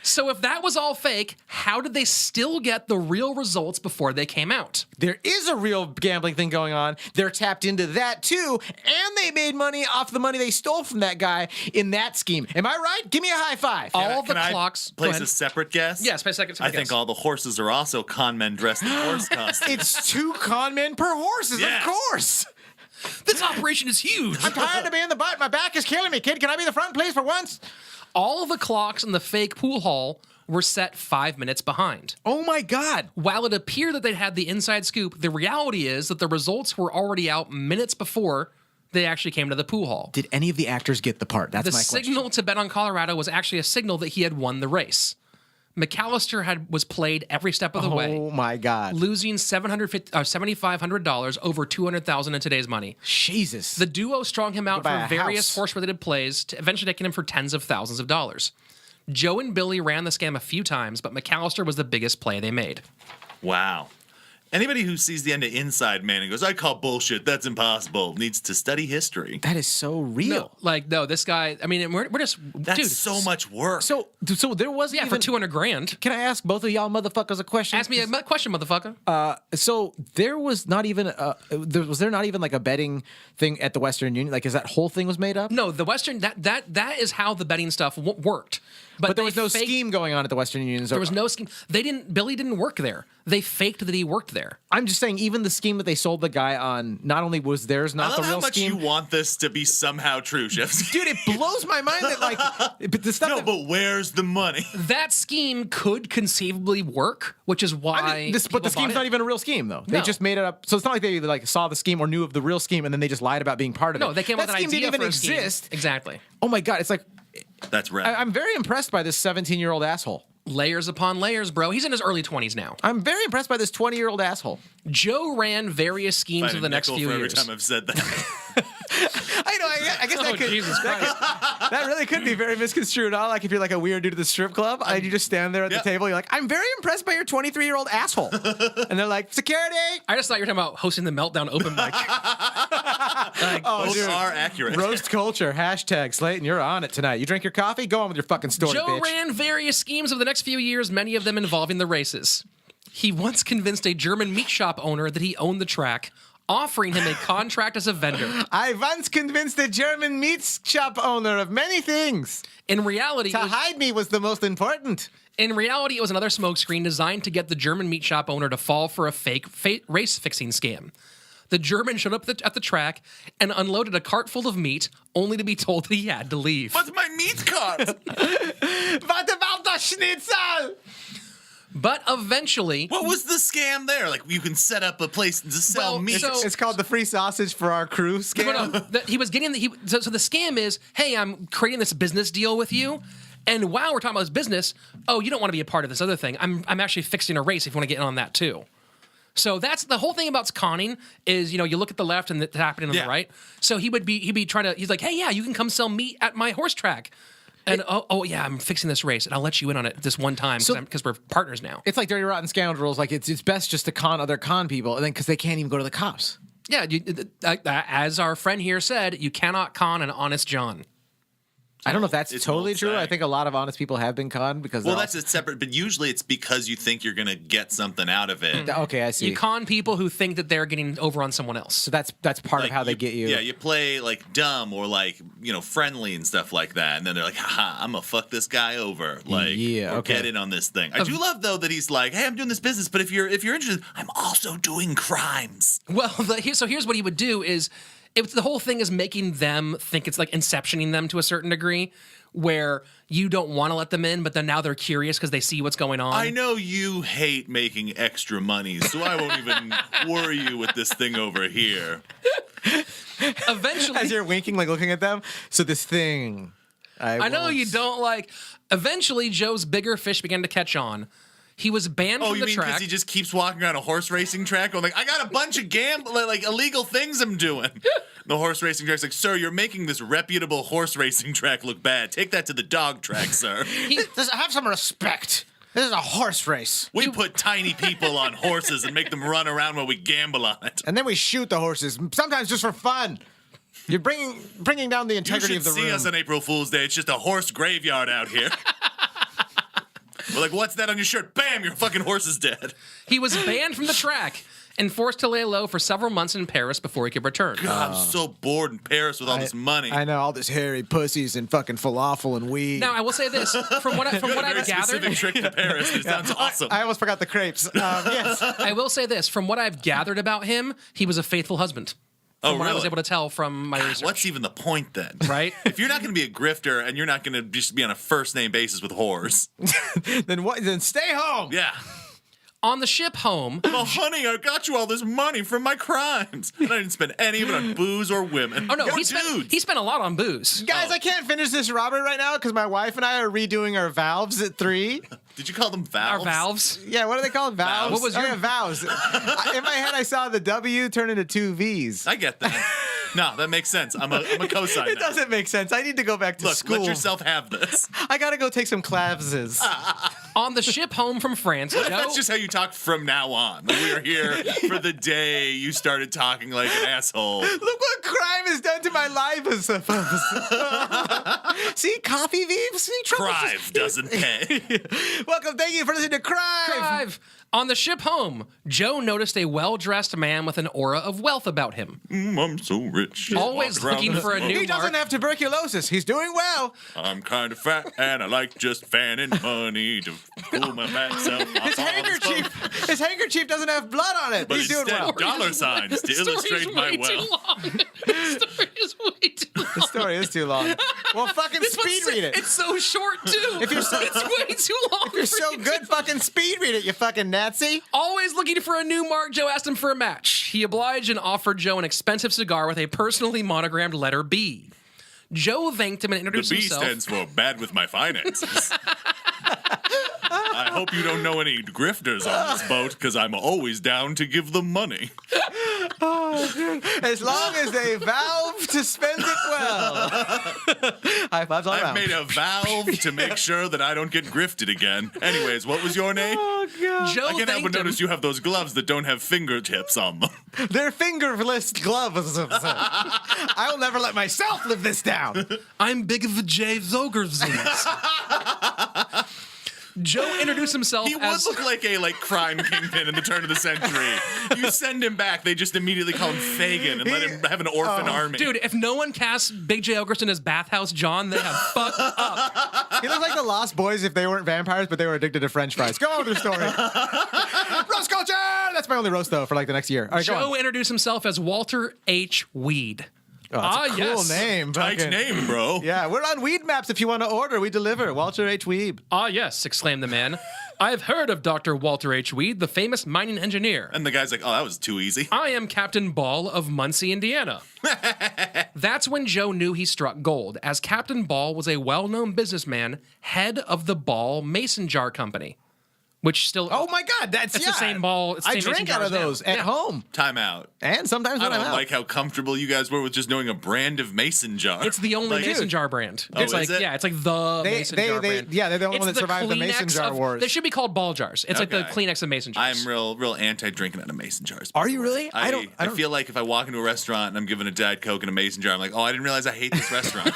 So if that was all fake, how did they still get the real results before they came out? There is a real gambling thing going on. They're tapped into that too, and they made money off the money they stole from that guy in that scheme. Am I right? Give me a high five. All the Can I clocks. Go place ahead. a separate guess? Yes, place a second. I think all the horses are also con men dressed in horse costumes. It's 2 con men per horses, Yes. of course. This operation is huge. I'm tired of being the butt. My back is killing me, kid. Can I be the front, please, for once? All of the clocks in the fake pool hall were set 5 minutes behind. Oh my God. While it appeared that they had the inside scoop, the reality is that the results were already out minutes before they actually came to the pool hall. Did any of the actors get the part? That's The my question. signal to bet on Colorado was actually a signal that he had won the race. McAllister was played every step of the way, Oh my God. losing $7,500 over $200,000 in today's money. Jesus. The duo strung him out buy for a various house. horse-related plays, to eventually taking him for tens of thousands of dollars. Joe and Billy ran the scam a few times, but McAllister was the biggest play they made. Wow. Anybody who sees the end of Inside Man and goes, I call bullshit, that's impossible, needs to study history. That is so real. No, this guy, I mean, we're just, That's dude. so much work. So there wasn't Yeah, even... for $200,000. Can I ask both of y'all motherfuckers a question? Ask me a question, motherfucker. So there was not even was there not even like a betting thing at the Western Union? Like, is that whole thing was made up? No, the Western, that is how the betting stuff worked. But there was they no faked- scheme going on at the Western Union. There was no scheme. Billy didn't work there. They faked that he worked there. I'm just saying, even the scheme that they sold the guy on, not only was theirs I not love the how real much scheme. you want this to be somehow true, Shefsky. Dude, it blows my mind that like, but the stuff. No, that, but where's the money? That scheme could conceivably work, which is why. I mean, but the people bought scheme's it. not even a real scheme, though. They No. just made it up. So it's not like they like saw the scheme or knew of the real scheme, and then they just lied about being part of it. No, they came up that with an scheme idea didn't even for a scheme. exist. Exactly. Oh my God, it's like That's right. I'm very impressed by this 17-year-old asshole. Layers upon layers, bro. He's in his early 20s now. I'm very impressed by this 20-year-old asshole. Joe ran various schemes Find over a the next nickel few for every years. time I've said that. I know. I guess Oh, that could. Jesus Christ. That really could be very misconstrued. Huh? Like if you're like a weird dude at the strip club and you just stand there at Yeah. the table, you're like, I'm very impressed by your 23-year-old asshole. And they're like, security. I just thought you were talking about hosting the Meltdown open mic. Oh, Both dude. are accurate. Roast culture. Hashtag Slayton. You're on it tonight. You drink your coffee? Go on with your fucking story, Joe bitch. ran various schemes over the next few years, many of them involving the races. He once convinced a German meat shop owner that he owned the track, offering him a contract as a vendor. I once convinced a German meat shop owner of many things. In reality, To hide me was the most important. it was another smokescreen designed to get the German meat shop owner to fall for a fake race fixing scam. The German showed up at the track and unloaded a cart full of meat, only to be told that he had to leave. What's my meat cart? What about the schnitzel? But eventually, What was the scam there? Like, you can set up a place to sell Well, meat. so- It's called the free sausage for our crew scam. he was getting so the scam is, hey, I'm creating this business deal with you. And while we're talking about this business, oh, you don't want to be a part of this other thing. I'm actually fixing a race if you want to get in on that too. So that's the whole thing about conning is, you look at the left and it's happening on Yeah. the right. So he'd be trying to, he's like, hey, yeah, you can come sell meat at my horse track. And oh yeah, I'm fixing this race and I'll let you in on it this one time because we're partners now. It's like Dirty Rotten Scoundrels. Like it's best just to con other con people, and then because they can't even go to the cops. Yeah, as our friend here said, you cannot con an honest John. I don't know if that's It's totally an old true. I saying. think a lot of honest people have been conned because. Well, they're that's a separate, but usually it's because you think you're going to get something out of it. okay. I see. You con people who think that they're getting over on someone else. So that's part Like, of how they get you. Yeah, you play like dumb or like, friendly and stuff like that. And then they're like, haha, I'm going to fuck this guy over. Like, Yeah, or okay. get in on this thing. I do love, though, that he's like, hey, I'm doing this business, but if you're interested, I'm also doing crimes. Well, here's what he would do is, the whole thing is making them think it's like inceptioning them to a certain degree, where you don't want to let them in, but then now they're curious because they see what's going on. I know you hate making extra money, so I won't even worry you with this thing over here. Eventually, As you're winking, like looking at them. So this thing. I know won't- you don't like. Eventually, Joe's bigger fish began to catch on. He was banned Oh, from you the mean because track. he just keeps walking around a horse racing track going like, I got a bunch of like illegal things I'm doing. The horse racing track's like, sir, you're making this reputable horse racing track look bad. Take that to the dog track, sir. Have some respect. This is a horse race. We put tiny people on horses and make them run around while we gamble on it. And then we shoot the horses, sometimes just for fun. You're bringing down the You integrity should of the see room. us on April Fool's Day. It's just a horse graveyard out here. We're like, what's that on your shirt? Bam, your fucking horse is dead. He was banned from the track and forced to lay low for several months in Paris before he could return. God, I'm so bored in Paris with all this money. I know all this hairy pussies and fucking falafel and weed. Now, I will say this. From what You got a very I've gathered... specific trip to Paris. That sounds awesome. I almost forgot the crepes. Yes. I will say this. From what I've gathered about him, he was a faithful husband. From what I was able to tell from my research. What's even the point then? Right? If you're not going to be a grifter and you're not going to just be on a first name basis with whores, Then what? Then stay home. yeah. On the ship home... Well, honey, I got you all this money from my crimes. And I didn't spend any of it on booze or women. Oh, no, Yo, he spent a lot on booze. Guys, I can't finish this robbery right now because my wife and I are redoing our valves at 3. Did you call them valves? Our valves. Yeah, what are they called? Valves? What was your- vows? In my head, I saw the W turn into 2 V's. I get that. No, that makes sense. I'm a cosign. It doesn't make sense. I need to go back to Look, school. let yourself have this. I gotta go take some classes. On the ship home from France, Joe... That's just how you talk from now on. Like, we are here for the day you started talking like an asshole. Look what crime has done to my life. See, coffee thieves. See, Crive doesn't pay. Welcome, thank you for listening to Crive. Drive. On the ship home, Joe noticed a well-dressed man with an aura of wealth about him. I'm so rich. Always Walk around looking this for a boat. new He doesn't mark. have tuberculosis. He's doing well. I'm kind of fat and I like just fanning money to cool my fat self. His handkerchief doesn't have blood on it. But He's doing instead, well. dollar signs to illustrate my wealth. The story is way too long. The story is too long. Well, fucking This one's speed read it. It's so short too. If you're so- it's way too long. You're for so you to- good, fucking speed read it, you fucking Nazi. Always looking for a new mark, Joe asked him for a match. He obliged and offered Joe an expensive cigar with a personally monogrammed letter B. Joe thanked him and The introduced B himself. stands for bad with my finances. I hope you don't know any grifters on this boat, because I'm always down to give them money. As long as they valve to spend it well. High fives all I've around. made a valve to make sure that I don't get grifted again. Anyways, what was your name? Oh, God. Joe I can't help thanked but him. notice you have those gloves that don't have fingertips on them. They're fingerless gloves. I'll never let myself live this down. I'm big of a J. Zogerzins. Joe introduced himself He would as... look like a crime kingpin in the turn of the century. You send him back, they just immediately call him Fagin and let him have an orphan army. Dude, if no one casts Big J. Ogerson as Bathhouse John, they have fucked up. He looks like the Lost Boys if they weren't vampires, but they were addicted to French fries. Go on with your story. Roast culture! That's my only roast, though, for the next year. All right, go Joe on. introduced himself as Walter H. Weed. Oh, that's a cool name. Tight fucking- name, bro. Yeah, we're on Weed Maps if you want to order. We deliver. Walter H. Weed. Ah, yes, exclaimed the man. I've heard of Dr. Walter H. Weed, the famous mining engineer. And the guy's like, oh, that was too easy. I am Captain Ball of Muncie, Indiana. That's when Joe knew he struck gold, as Captain Ball was a well-known businessman, head of the Ball Mason Jar Company, which still... Oh, my God. That's It's the same ball. It's the I same drink mason out of jars now. those at Yeah. home. Time out. And sometimes I when I'm don't out. like how comfortable you guys were with just knowing a brand of mason jar. It's the only Like, mason jar brand. Oh, It's is like it? Yeah, it's like the mason jar brand. Yeah, they're the only It's one that survived the mason Kleenex jar of- wars. They should be called ball jars. It's like the Okay. Kleenex of mason jars. I'm real anti-drinking out of mason jars. Are you really? I don't. feel like if I walk into a restaurant and I'm given a Diet Coke in a mason jar, I'm like, oh, I didn't realize I hate this restaurant.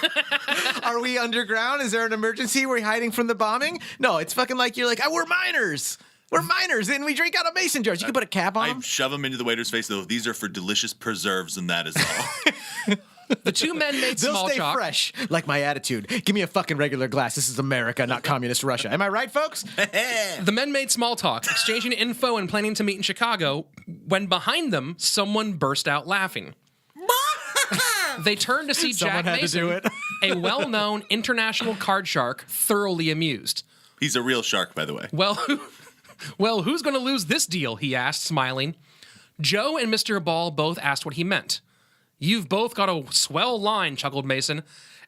Are we underground? Is there an emergency? We're hiding from the bombing? No, it's fucking like you're like, oh, we're miners. We're miners, and we drink out of mason jars. You can put a cap on I them. shove them into the waiter's face, though. These are for delicious preserves, and that is all. The two men made They'll small stay talk. fresh, like my attitude. Give me a fucking regular glass. This is America, not communist Russia. Am I right, folks? The men made small talk, exchanging info and planning to meet in Chicago, when behind them, someone burst out laughing. They turned to see Someone Jack had to Mason, do it. a well-known international card shark, thoroughly amused. He's a real shark, by the way. Well, who's going to lose this deal? He asked, smiling. Joe and Mr. Ball both asked what he meant. You've both got a swell line, chuckled Mason,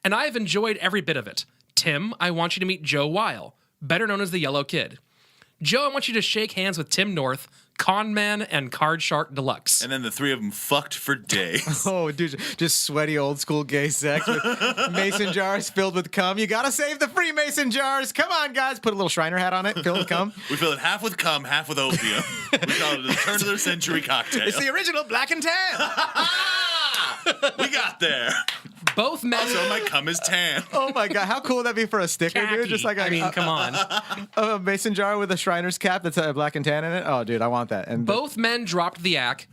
and I've enjoyed every bit of it. Tim, I want you to meet Joe Weil, better known as the Yellow Kid. Joe, I want you to shake hands with Tim North, Con Man, and Card Shark Deluxe. And then the three of them fucked for days. Oh, dude, just sweaty old school gay sex with mason jars filled with cum. You gotta save the free mason jars. Come on, guys. Put a little Shriner hat on it, fill with cum. We fill it half with cum, half with opium. We call it a turn of the century cocktail. It's the original black and tan. We got there. Both men. So my cum is tan. Oh my god, how cool would that be for a sticker, dude? Khaki. Just like come on. a mason jar with a Shriner's cap that's black and tan in it. Oh, dude, I want that. And Both men dropped the act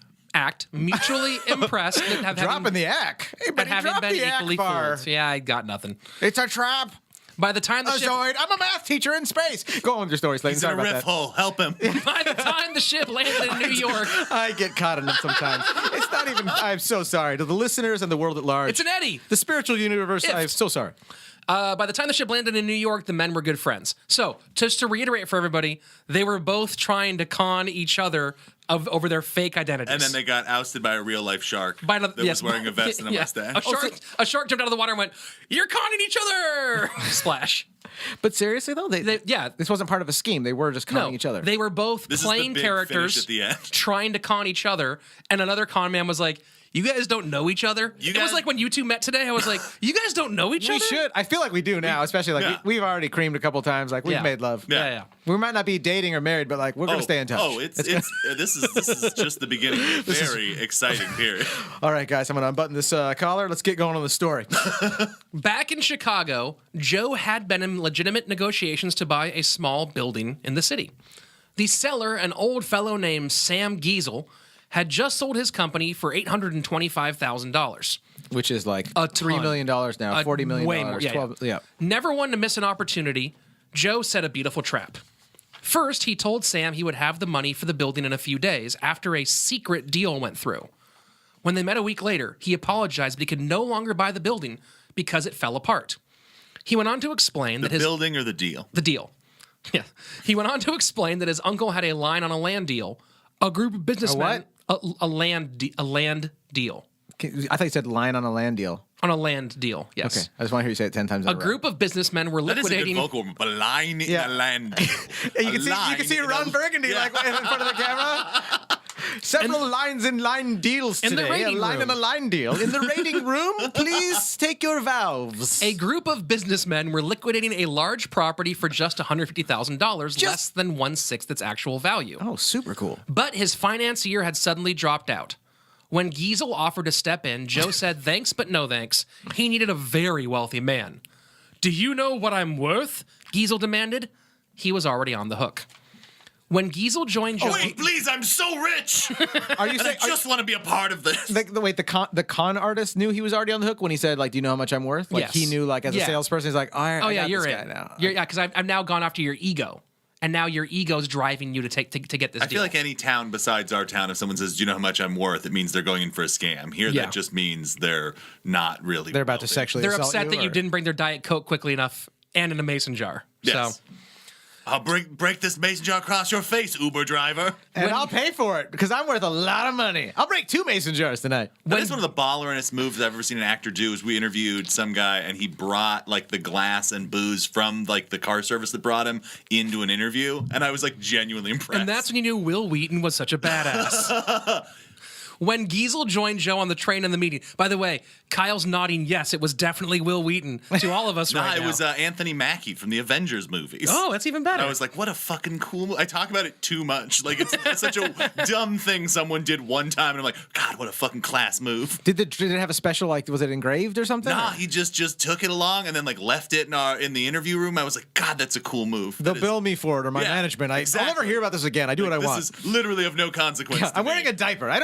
mutually impressed at dropping the act. Hey, buddy, having drop been the act equally bar. fooled. Yeah, I got nothing. It's a trap. By the time the A ship, Zoid. I'm a math teacher in space. Go on with your story, Slayton. He's in Sorry a about riff that. hole. Help him. by the time the ship landed in New York, I get caught in them sometimes. It's not even. I'm so sorry to the listeners and the world at large. it's an eddy. The spiritual universe. If. I'm so sorry. By the time the ship landed in New York, the men were good friends. So, just to reiterate for everybody, they were both trying to con each other over their fake identities. And then they got ousted by a real life shark that yes, was wearing a vest and a yeah. mustache. A shark jumped out of the water and went, "You're conning each other!" Splash. But seriously though, Yeah. this wasn't part of a scheme. They were just conning each other. They were both This is the playing big characters finish at the end. trying to con each other, and another con man was like, "You guys don't know each other." It was guys- like when you two met today. I was like, "You guys don't know each We other." should. I feel like we do now, especially like Yeah. we've already creamed a couple times. Like we've Yeah. made love. Yeah. We might not be dating or married, but like we're gonna stay in touch. Oh, this is just the beginning of a very exciting period. All right, guys. I'm gonna unbutton this collar. Let's get going on the story. Back in Chicago, Joe had been in legitimate negotiations to buy a small building in the city. The seller, an old fellow named Sam Giesel, had just sold his company for $825,000. Which is like A $3 ton. million now, $40 million. Way more, yeah, 12, yeah. Never one to miss an opportunity, Joe set a beautiful trap. First, he told Sam he would have the money for the building in a few days after a secret deal went through. When they met a week later, he apologized, but he could no longer buy the building because it fell apart. He went on to explain that The building or the deal? the deal. Yeah. He went on to explain that his uncle had a line on a land deal. A group of businessmen. A land deal. I thought you said line on a land deal. On a land deal, yes. Okay, I just want to hear you say it 10 times. A group of businessmen were That is a good liquidating. vocal word. A line Yeah. in a land deal. You can see Ron Burgundy like in front of the camera. Several lines in line deals In the today. A rating line room. and a line deal. In the rating room, please take your valves. A group of businessmen were liquidating a large property for just $150,000, less than 1/6 its actual value. Oh, super cool. But his financier had suddenly dropped out. When Giesel offered to step in, Joe said thanks but no thanks. He needed a very wealthy man. "Do you know what I'm worth?" Giesel demanded. He was already on the hook. When Giesel joined Joe... Wait, please, I'm so rich. Are you And I saying just want to be a part of this. the con artist knew he was already on the hook when he said like, "Do you know how much I'm worth?" Like Yes. he knew like as a Yeah. salesperson, he's like, "All right, Oh I yeah, got you're this in. guy now." Yeah, because I've now gone after your ego, and now your ego's driving you to get this I deal. feel like any town besides our town, if someone says, "Do you know how much I'm worth?" it means they're going in for a scam. Here, Yeah. that just means they're not really. They're about to wealthy. sexually They're assault upset that you or- didn't bring their Diet Coke quickly enough and in a mason jar. Yes. So I'll break this mason jar across your face, Uber driver. And I'll pay for it because I'm worth a lot of money. I'll break 2 mason jars tonight. That is one of the ballerinest moves I've ever seen an actor do. Is we interviewed some guy and he brought like the glass and booze from like the car service that brought him into an interview, and I was like genuinely impressed. And that's when you knew Will Wheaton was such a badass. When Giesel joined Joe on the train in the meeting. By the way, Kyle's nodding yes, it was definitely Will Wheaton to all of us Nah, right it now. was Anthony Mackie from the Avengers movies. Oh, that's even better. And I was like, what a fucking cool movie. I talk about it too much. Like, it's such a dumb thing someone did one time, and I'm like, God, what a fucking class move. Did it have a special like? Was it engraved or something? Nah, he just took it along and then like left it in the interview room. I was like, God, that's a cool move. They'll That is- bill me for it or my Yeah, management. I'll exactly. never hear about this again. I do what I this want. is literally of no consequence. I'm to me. wearing a diaper. I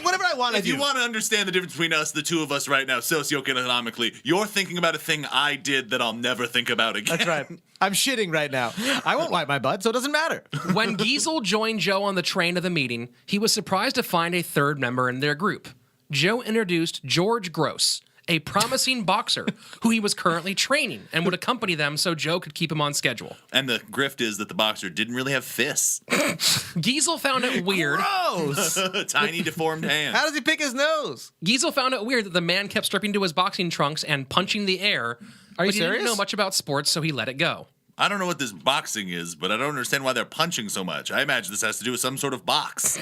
whatever I want. I If do. you want to understand the difference between us, the two of us right now, socioeconomically, you're thinking about a thing I did that I'll never think about again. That's right. I'm shitting right now. I won't wipe my butt, so it doesn't matter. When Giesel joined Joe on the train to the meeting, he was surprised to find a third member in their group. Joe introduced George Gross, a promising boxer who he was currently training and would accompany them so Joe could keep him on schedule. And the grift is that the boxer didn't really have fists. Giesel found it weird. Gross. Tiny deformed hands. How does he pick his nose? Giesel found it weird that the man kept stripping to his boxing trunks and punching the air. Are you but he didn't serious? know much about sports, so he let it go. I don't know what this boxing is, but I don't understand why they're punching so much. I imagine this has to do with some sort of box.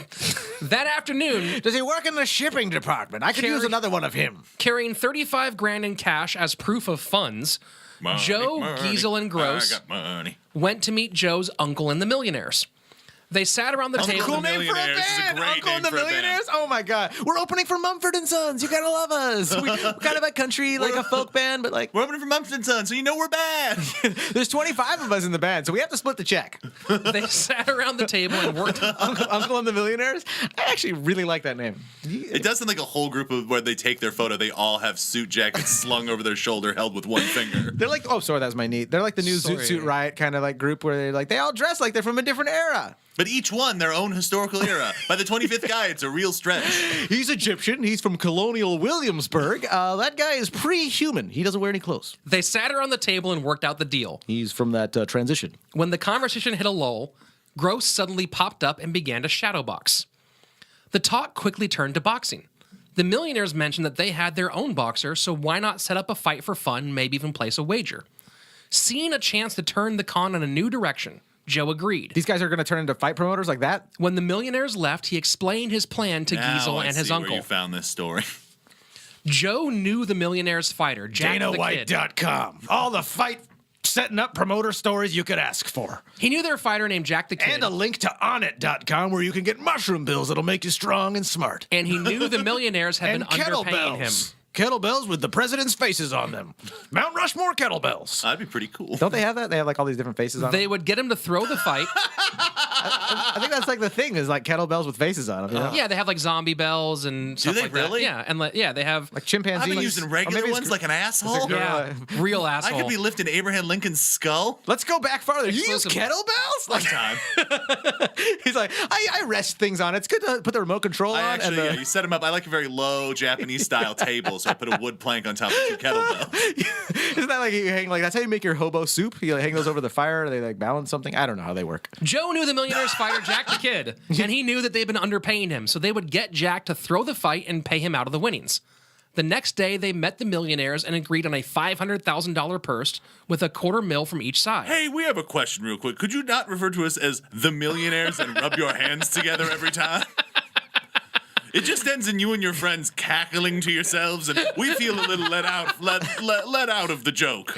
That afternoon, Does he work in the shipping department? I could use another one of him. carrying $35,000 in cash as proof of funds, Money, Joe, money, Giesel, and Gross I got money. went to meet Joe's uncle and the millionaires. They sat around the table. Cool name for a Millionaires is a band. great Uncle and name the for a band. Millionaires. Oh my God, we're opening for Mumford and Sons. You gotta love us. We're kind of a country, like a folk band, but like We're opening for Mumford & Sons, so you know we're bad. there's 25 of us in the band, so we have to split the check. They sat around the table and worked. Uncle and the Millionaires. I actually really like that name. It does sound like a whole group of where they take their photo. They all have suit jackets slung over their shoulder, held with one finger. They're like, oh, sorry, that was my knee. They're like the new Zoot Suit Riot kind of like group where they're like, they all dress like they're from a different era. But each one their own historical era. By the 25th guy, it's a real stretch. He's Egyptian. He's from colonial Williamsburg. That guy is pre-human. He doesn't wear any clothes. They sat around the table and worked out the deal. He's from that transition. When the conversation hit a lull, Gross suddenly popped up and began to shadowbox. The talk quickly turned to boxing. The millionaires mentioned that they had their own boxer, so why not set up a fight for fun, maybe even place a wager? Seeing a chance to turn the con in a new direction, Joe agreed. These guys are going to turn into fight promoters like that? When the millionaires left, he explained his plan to Now Giesel I and his see where uncle. you found this story. Joe knew the millionaire's fighter, Jack the Kid. DanaWhite.com. All the fight setting up promoter stories you could ask for. He knew their fighter named Jack the Kid. And a link to onit.com where you can get mushroom bills that'll make you strong and smart. And he knew the millionaires had And been underpaying him. kettlebells. Kettlebells with the president's faces on them. Mount Rushmore kettlebells. That'd be pretty cool. Don't they have that? They have like all these different faces on They them? would get him to throw the fight. I think that's like the thing is like kettlebells with faces on them. You know? Yeah, they have like zombie bells and stuff they like really? that. Yeah, and yeah, they have Like chimpanzees. I've been using regular maybe it's ones like an asshole. yeah, real I asshole. could be lifting Abraham Lincoln's skull. Let's go back farther. You use Exclusive. kettlebells? One Like, time. he's like, I rest things on it. It's good to put the remote control I on. actually, and yeah, you set them up. I like a very low Japanese style table, so I put a wood plank on top of two kettlebells. Isn't that like you hang like that's how you make your hobo soup? You like, hang those over the fire. They like balance something. I don't know how they work. Joe knew the millionaire's fighter, Jack the Kid, and he knew that they'd been underpaying him, so they would get Jack to throw the fight and pay him out of the winnings. The next day, they met the millionaires and agreed on a $500,000 purse with $250,000 from each side. Hey, we have a question real quick. Could you not refer to us as the millionaires and rub your hands together every time? It just ends in you and your friends cackling to yourselves, and we feel a little let out of the joke.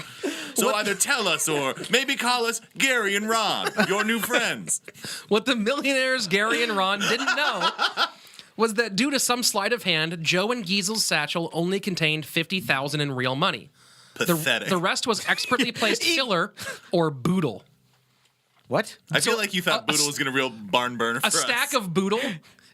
So either tell us or maybe call us Gary and Ron, your new friends. What the millionaires, Gary and Ron, didn't know was that due to some sleight of hand, Joe and Giesel's satchel only contained $50,000 in real money. Pathetic. The rest was expertly placed filler or boodle. What? I feel like you thought Boodle was going to real barn burner for A stack of boodle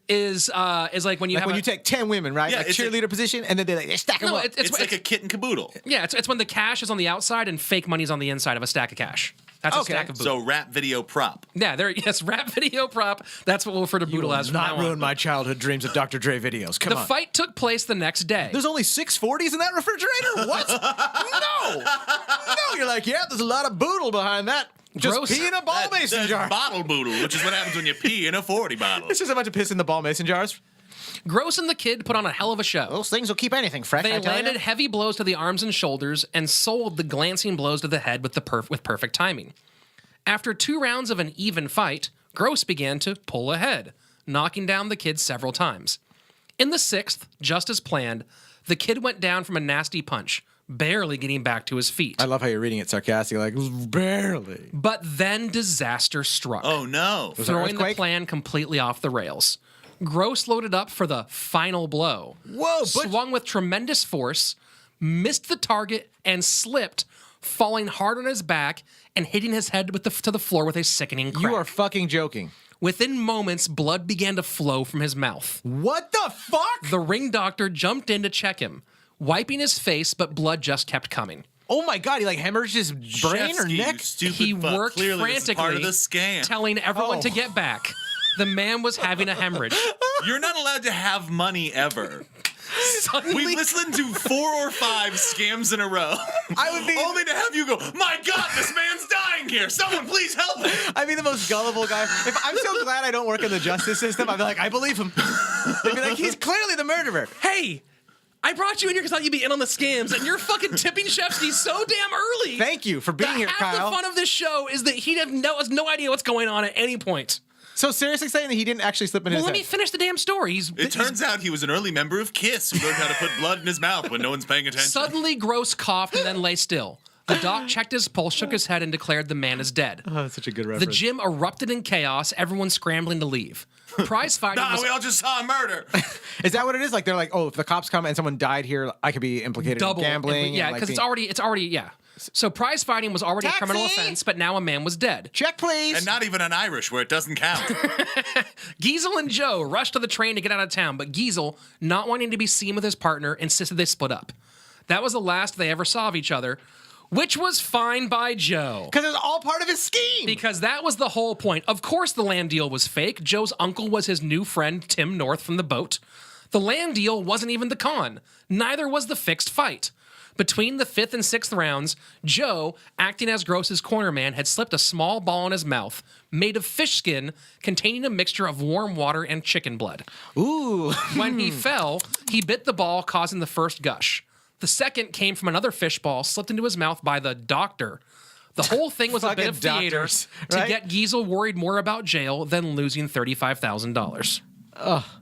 is like when you Like have when you take 10 women, right? Yeah, like it's cheerleader position, and then they stack them no, up. It's like a kit and caboodle. yeah, it's when the cash is on the outside and fake money's on the inside of a stack of cash. That's Okay. a stack of boodle. So rap video prop. Yeah, there. Yes, rap video prop. That's what we'll refer to boodle as from Not now ruin on. my childhood dreams of Dr. Dre videos. Come The on. fight took place the next day. There's only 640s in that refrigerator? What? No. No, you're like, yeah, there's a lot of boodle behind that. Just Gross. pee in a ball mason That's jar. bottle boodle, which is what happens when you pee in a 40 bottle. It's just a bunch of piss in the ball mason jars. Gross and the Kid put on a hell of a show. Those things will keep anything fresh, They I tell landed you. heavy blows to the arms and shoulders and sold the glancing blows to the head with with perfect timing. After 2 rounds of an even fight, Gross began to pull ahead, knocking down the Kid several times. In the 6th, just as planned, the Kid went down from a nasty punch, barely getting back to his feet. I love how you're reading it sarcastically, like, barely. But then disaster struck, Oh, no. throwing the earthquake? plan completely off the rails. Gross loaded up for the final blow. Whoa, but Swung with tremendous force, missed the target, and slipped, falling hard on his back and hitting his head to the floor with a sickening crack. you are fucking joking. Within moments, blood began to flow from his mouth. What the fuck? The ring doctor jumped in to check him, wiping his face, but blood just kept coming. Oh my god, he like hemorrhaged his brain or Shefsky, neck? you stupid He fuck. worked Clearly, this is frantically, part of the scam. telling everyone to get back. The man was having a hemorrhage. You're not allowed to have money ever. Suddenly, We've listened to 4 or 5 scams in a row. I would be Only to have you go, my God, this man's dying here. Someone please help him. I'd be the most gullible guy. If I'm so glad I don't work in the justice system, I'd be like, I believe him. They'd be like, he's clearly the murderer. hey, I brought you in here because I thought you'd be in on the scams, and you're fucking tipping Shefsky so damn early. Thank you for being here, Half Kyle. the fun of this show is that he has no idea what's going on at any point. So seriously saying that he didn't actually slip in Well, his let me head? finish the damn story. It turns out he was an early member of KISS who learned how to put blood in his mouth when no one's paying attention. Suddenly, Gross coughed and then lay still. The doc checked his pulse, shook his head, and declared the man is dead. Oh, that's such a good The reference. gym erupted in chaos, everyone scrambling to leave. Prize fighting Nah, was we all just saw a murder. Is that what it is? Like they're like, oh, if the cops come and someone died here, I could be implicated double. in gambling. Yeah, and, like, because it's already, yeah. So prize fighting was already a criminal Taxi! offense, but now a man was dead. check, please. And not even an Irish where it doesn't count. Giesel and Joe rushed to the train to get out of town, but Giesel, not wanting to be seen with his partner, insisted they split up. That was the last they ever saw of each other, which was fine by Joe. Because it's all part of his scheme. Because that was the whole point. Of course the land deal was fake. Joe's uncle was his new friend, Tim North, from the boat. The land deal wasn't even the con. Neither was the fixed fight. Between the 5th and 6th rounds, Joe, acting as Gross's corner man, had slipped a small ball in his mouth, made of fish skin, containing a mixture of warm water and chicken blood. Ooh. When he fell, he bit the ball, causing the first gush. The second came from another fish ball slipped into his mouth by the doctor. The whole thing was a bit of Fucking theater doctors, to right? get Giesel worried more about jail than losing $35,000.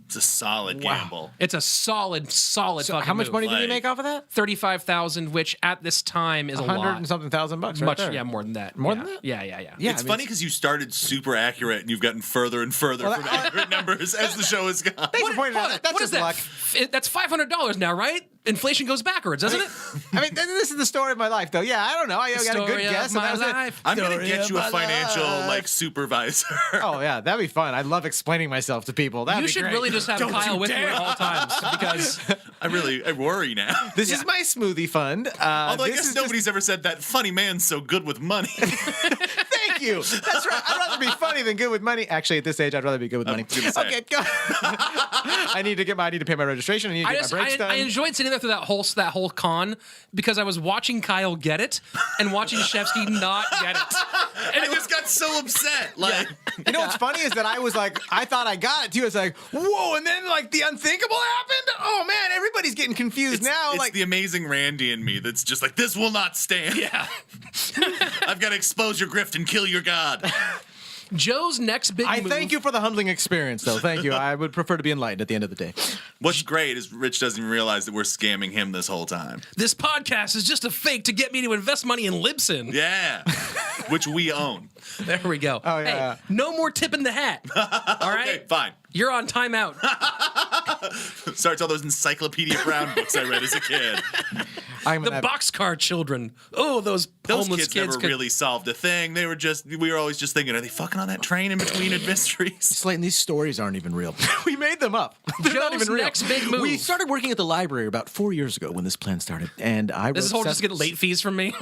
It's a solid gamble. It's a solid fucking How much move. money did he Like- make off of that? 35,000, which at this time is a 100 lot. and something thousand bucks, right Much, there. yeah, more than that. More yeah. than that? Yeah. Yeah, It's I mean, funny because you started super accurate and you've gotten further and further Well, from accurate numbers as the show has gone. Thanks for pointing Hold out. on, That's what is just that? luck. That's $500 now, right? Inflation goes backwards, doesn't it? I mean, this is the story of my life, though. Yeah, I don't know. I got a good Story of guess, and my that was it. life. I'm going to Story get of you a my financial life. like supervisor. Oh yeah, that'd be fun. I love explaining myself to people. That'd You be should great. really just have Kyle with you at all times because I worry now. This is my smoothie fund. Although I this guess is nobody's ever said that funny man's so good with money. Thank you. That's right. I'd rather be funny than good with money. Actually, at this age, I'd rather be good with money. gonna say. Okay, go. I need to pay my registration. I need to get my brakes done. I enjoyed sitting there through that whole con because I was watching Kyle get it and watching Shefsky not get it. And I just got so upset. Like, You know what's funny is that I was like, I thought I got it too. It's like, whoa, and then like the unthinkable happened. Oh man, everybody's getting confused now. it's Like, the amazing Randy in me that's just like, this will not stand. Yeah. I've got to expose your grift and kill your god. Joe's next big I move. thank you for the humbling experience, though. Thank you. I would prefer to be enlightened at the end of the day. What's great is Rich doesn't even realize that we're scamming him this whole time. This podcast is just a fake to get me to invest money in Libsyn. Yeah. Which we own. There we go. Oh, yeah. Hey, no more tip in the hat. All right? Okay, fine. You're on timeout. Starts all those Encyclopedia Brown books I read as a kid. I'm The gonna boxcar children. Oh, those Those homeless kids kids never could- really solved a thing. We were always just thinking, are they fucking on that train in between mysteries? Slayton, these stories aren't even real. We made them up. They're not Joe's even real. next big move. We started working at the library about 4 years ago when this plan started, and I This is wrote whole just seven- get late fees from me.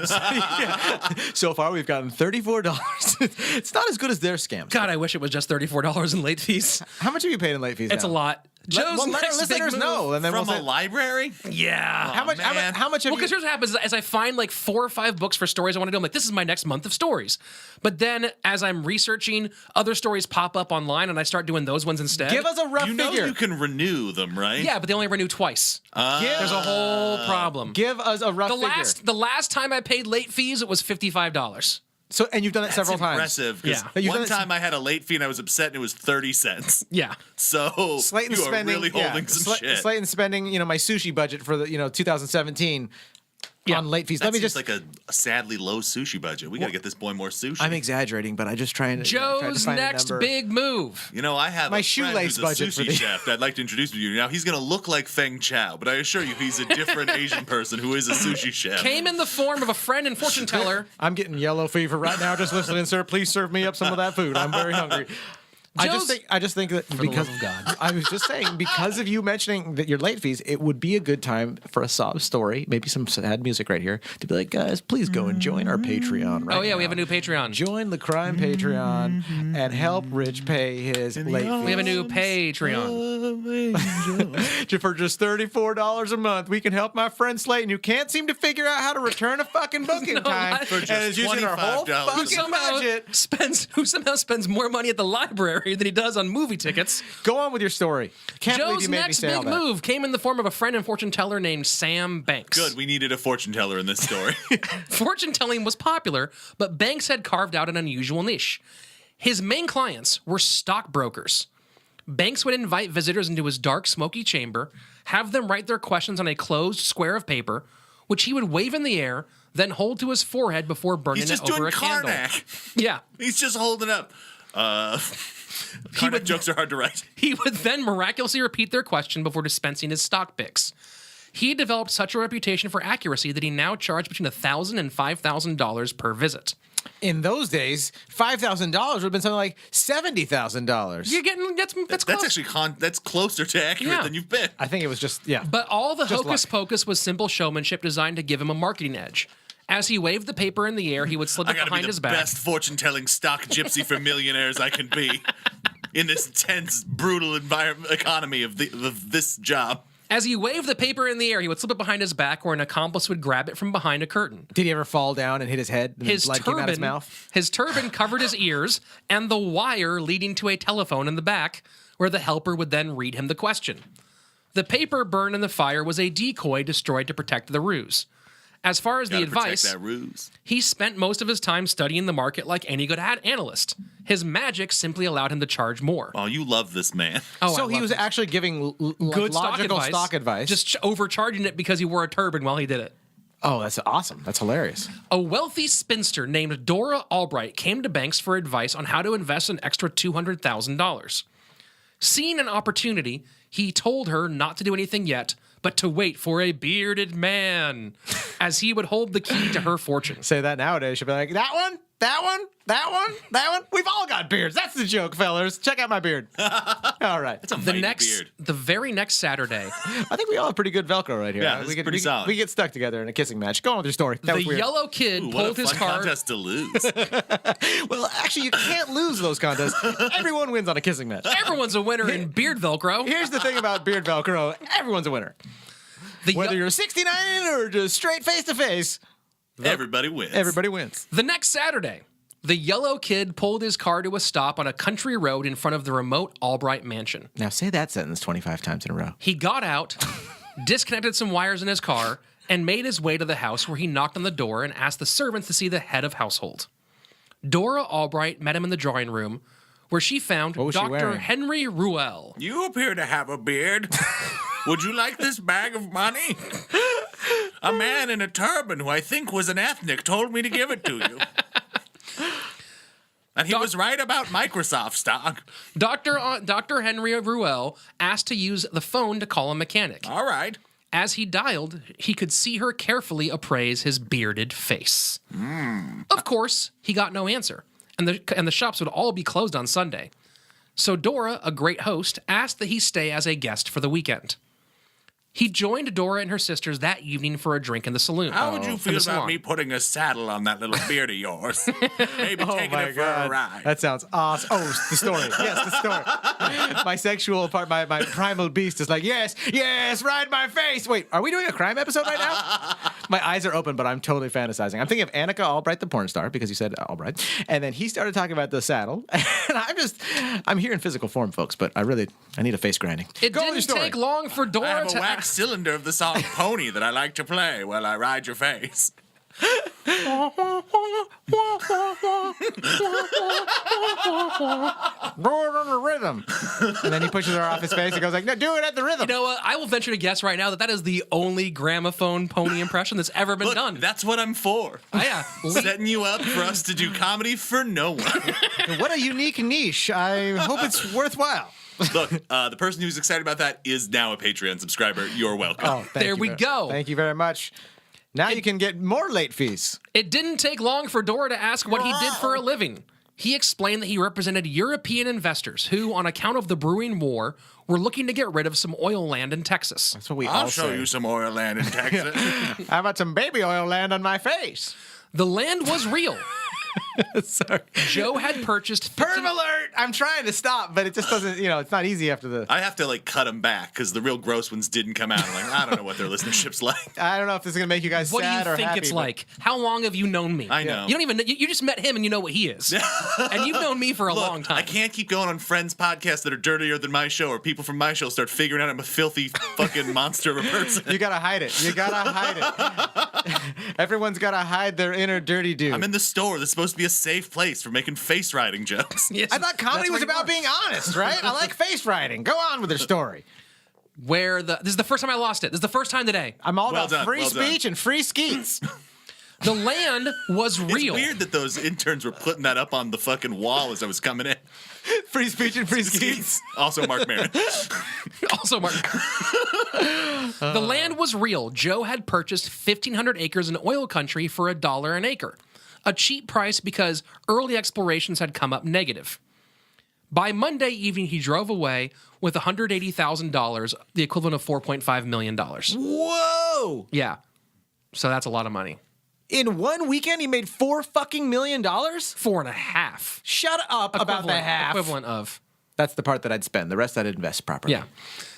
So far, we've gotten $34. It's not as good as their scams. God, I wish it was just $34 in late fees. How much have you paid in late fees? It's a now? lot. Joe's let next big listeners move. know, and then From we'll a say, library? Yeah. how much? How man. much? How much have Well, because you? here's what happens: as I find like 4 or 5 books for stories I want to do, I'm like, this is my next month of stories. But then, as I'm researching, other stories pop up online, and I start doing those ones instead. Give us a rough You know figure. you can renew them, right? Yeah, but they only renew twice. There's a whole problem. Give us a rough figure. The last time I paid late fees, it was $55. So, and you've done it That's several times. impressive. 'Cause Yeah. You've one done it- time I had a late fee and I was upset and it was 30 cents. Yeah. So Slayton's you are spending, really holding some shit. Slayton's spending, my sushi budget for the, 2017 on late fees. That Let me seems just. like a sadly low sushi budget. We got to get this boy more sushi. I'm exaggerating, but I just try and try to Joe's find a next number. big move. You know, I have My a friend shoelace who's a budget for sushi the- chef that I'd like to introduce to you. Now, he's going to look like Feng Chao, but I assure you he's a different Asian person who is a sushi chef. Came in the form of a friend and fortune teller. I'm getting yellow fever right now just listening, sir. Please serve me up some of that food. I'm very hungry. I just think that because love of God. I was just saying, because of you mentioning that your late fees, it would be a good time for a sob story, maybe some sad music right here, to be like, guys, please go and join our Patreon right Oh yeah, we have now. a new Patreon. Join the Crime Patreon and help Rich pay his late fees. We have a new Patreon. For just $34 a month, we can help my friend Slayton, who can't seem to figure out how to return a fucking book in time, I- For and just is using our whole $25. fucking budget. Who somehow spends more money at the library than he does on movie tickets. Go on with your story. Can't believe Joe's you made me next say all big that. move came in the form of a friend and fortune teller named Sam Banks. Good. We needed a fortune teller in this story. Fortune telling was popular, but Banks had carved out an unusual niche. His main clients were stockbrokers. Banks would invite visitors into his dark, smoky chamber, have them write their questions on a closed square of paper, which he would wave in the air, then hold to his forehead before burning He's it just over doing a candle. Karnak. Yeah. He's just holding up. Karnak jokes are hard to write. He would then miraculously repeat their question before dispensing his stock picks. He developed such a reputation for accuracy that he now charged between $1,000 and $5,000 per visit. In those days, $5,000 would have been something like $70,000. You're getting that's close. That's actually that's closer to accurate Yeah. than you've been. I think it was just, yeah. But all the Just hocus luck. pocus was simple showmanship designed to give him a marketing edge. As he waved the paper in the air, he would slip I it gotta be behind the his back. best fortune-telling stock gypsy for millionaires I can be in this tense, brutal economy of this job. As he waved the paper in the air, he would slip it behind his back, where an accomplice would grab it from behind a curtain. Did he ever fall down and hit his head and His blood came out his mouth? turban covered his ears and the wire leading to a telephone in the back, where the helper would then read him the question. The paper burned in the fire was a decoy destroyed to protect the ruse. As far as the Gotta advice, protect that ruse. he spent most of his time studying the market like any good analyst. His magic simply allowed him to charge more. Oh, you love this man. Oh, So I he love was this. actually giving Good logical stock advice. Just overcharging it because he wore a turban while he did it. Oh, that's awesome. That's hilarious. A wealthy spinster named Dora Albright came to Banks for advice on how to invest an extra $200,000. Seeing an opportunity, he told her not to do anything yet, but to wait for a bearded man, as he would hold the key to her fortune. Say that nowadays. She'll be like, that one, that one, that one, that one. We've all got beards. That's the joke, fellas. Check out my beard. All right. It's a mighty beard. The very next Saturday, I think we all have pretty good Velcro right here. Yeah, this is pretty solid. We get stuck together in a kissing match. Go on with your story. That the was weird. yellow kid Ooh, what pulled a his fun card. contest to lose. Well, actually, you can't lose those contests. Everyone wins on a kissing match. Everyone's a winner in beard Velcro. Here's the thing about beard Velcro. Everyone's a winner. The Whether ye- you're 69 or just straight face to face, Everybody wins. everybody wins. The next Saturday, the yellow kid pulled his car to a stop on a country road in front of the remote Albright mansion. Now say that sentence 25 times in a row. He got out, disconnected some wires in his car, and made his way to the house, where he knocked on the door and asked the servants to see the head of household. Dora Albright met him in the drawing room, where she found was she Dr. wearing? Henry Ruel. You appear to have a beard. Would you like this bag of money? A man in a turban who I think was an ethnic told me to give it to you. And he was right about Microsoft stock. Dr. Henry Ruel asked to use the phone to call a mechanic. All right. As he dialed, he could see her carefully appraise his bearded face. Of course, he got no answer, and the shops would all be closed on Sunday. So Dora, a great host, asked that he stay as a guest for the weekend. He joined Dora and her sisters that evening for a drink in the saloon. How would you in feel the about salon. me putting a saddle on that little beard of yours? Maybe taking it for a ride. That sounds awesome. Oh, the story. Yes, the story. My sexual part, my primal beast is like, yes, yes, ride my face. Wait, are we doing a crime episode right now? My eyes are open, but I'm totally fantasizing. I'm thinking of Annika Albright, the porn star, because you said Albright. And then he started talking about the saddle. And I'm here in physical form, folks, but I need a face grinding. It Go on with your didn't story. take long for I Dora have a to wax cylinder of the song Pony that I like to play while I ride your face. Roar it on the rhythm. And then he pushes her off his face and goes like, no, do it at the rhythm. You know what? I will venture to guess right now that is the only gramophone pony impression that's ever been Look, done. that's what I'm for. Oh, yeah. Setting you up for us to do comedy for no one. What a unique niche. I hope it's worthwhile. Look, the person who's excited about that is now a Patreon subscriber. You're welcome. Oh, thank There you we very- go. Thank you very much. Now you can get more late fees. It didn't take long for Dora to ask what he did for a living. He explained that he represented European investors who, on account of the brewing war, were looking to get rid of some oil land in Texas. That's what we I'll all show say. you some oil land in Texas. How about some baby oil land on my face? The land was real. Sorry. Joe had purchased 50 Perm alert! I'm trying to stop, but it just doesn't, it's not easy after the... I have to like cut them back because the real gross ones didn't come out. I'm like, I don't know what their listenership's like. I don't know if this is going to make you guys What do sad you or think happy. it's but- like? How long have you known me? I know. You don't even you just met him and you know what he is. And you've known me for a Look, long time. I can't keep going on friends' podcasts that are dirtier than my show, or people from my show start figuring out I'm a filthy fucking monster of a person. You got to hide it. You got to hide it. Everyone's got to hide their inner dirty dude. I'm in the store that's supposed to be a safe place for making face riding jokes. Yes, I thought comedy that's was where you about are. being honest, right? I like face writing. Go on with your story. This is the first time I lost it. This is the first time today. I'm all Well about done, free well done. speech and free skeets. The land was real. It's weird that those interns were putting that up on the fucking wall as I was coming in. Free speech and free schemes. Also, Mark Maron. Also, Mark. The land was real. Joe had purchased 1,500 acres in oil country for $1 an acre. A cheap price because early explorations had come up negative. By Monday evening, he drove away with $180,000, the equivalent of $4.5 million. Whoa! Yeah. So that's a lot of money. In one weekend, he made $4 million? 4.5. Shut up about the half. Equivalent of. That's the part that I'd spend. The rest I'd invest properly. Yeah.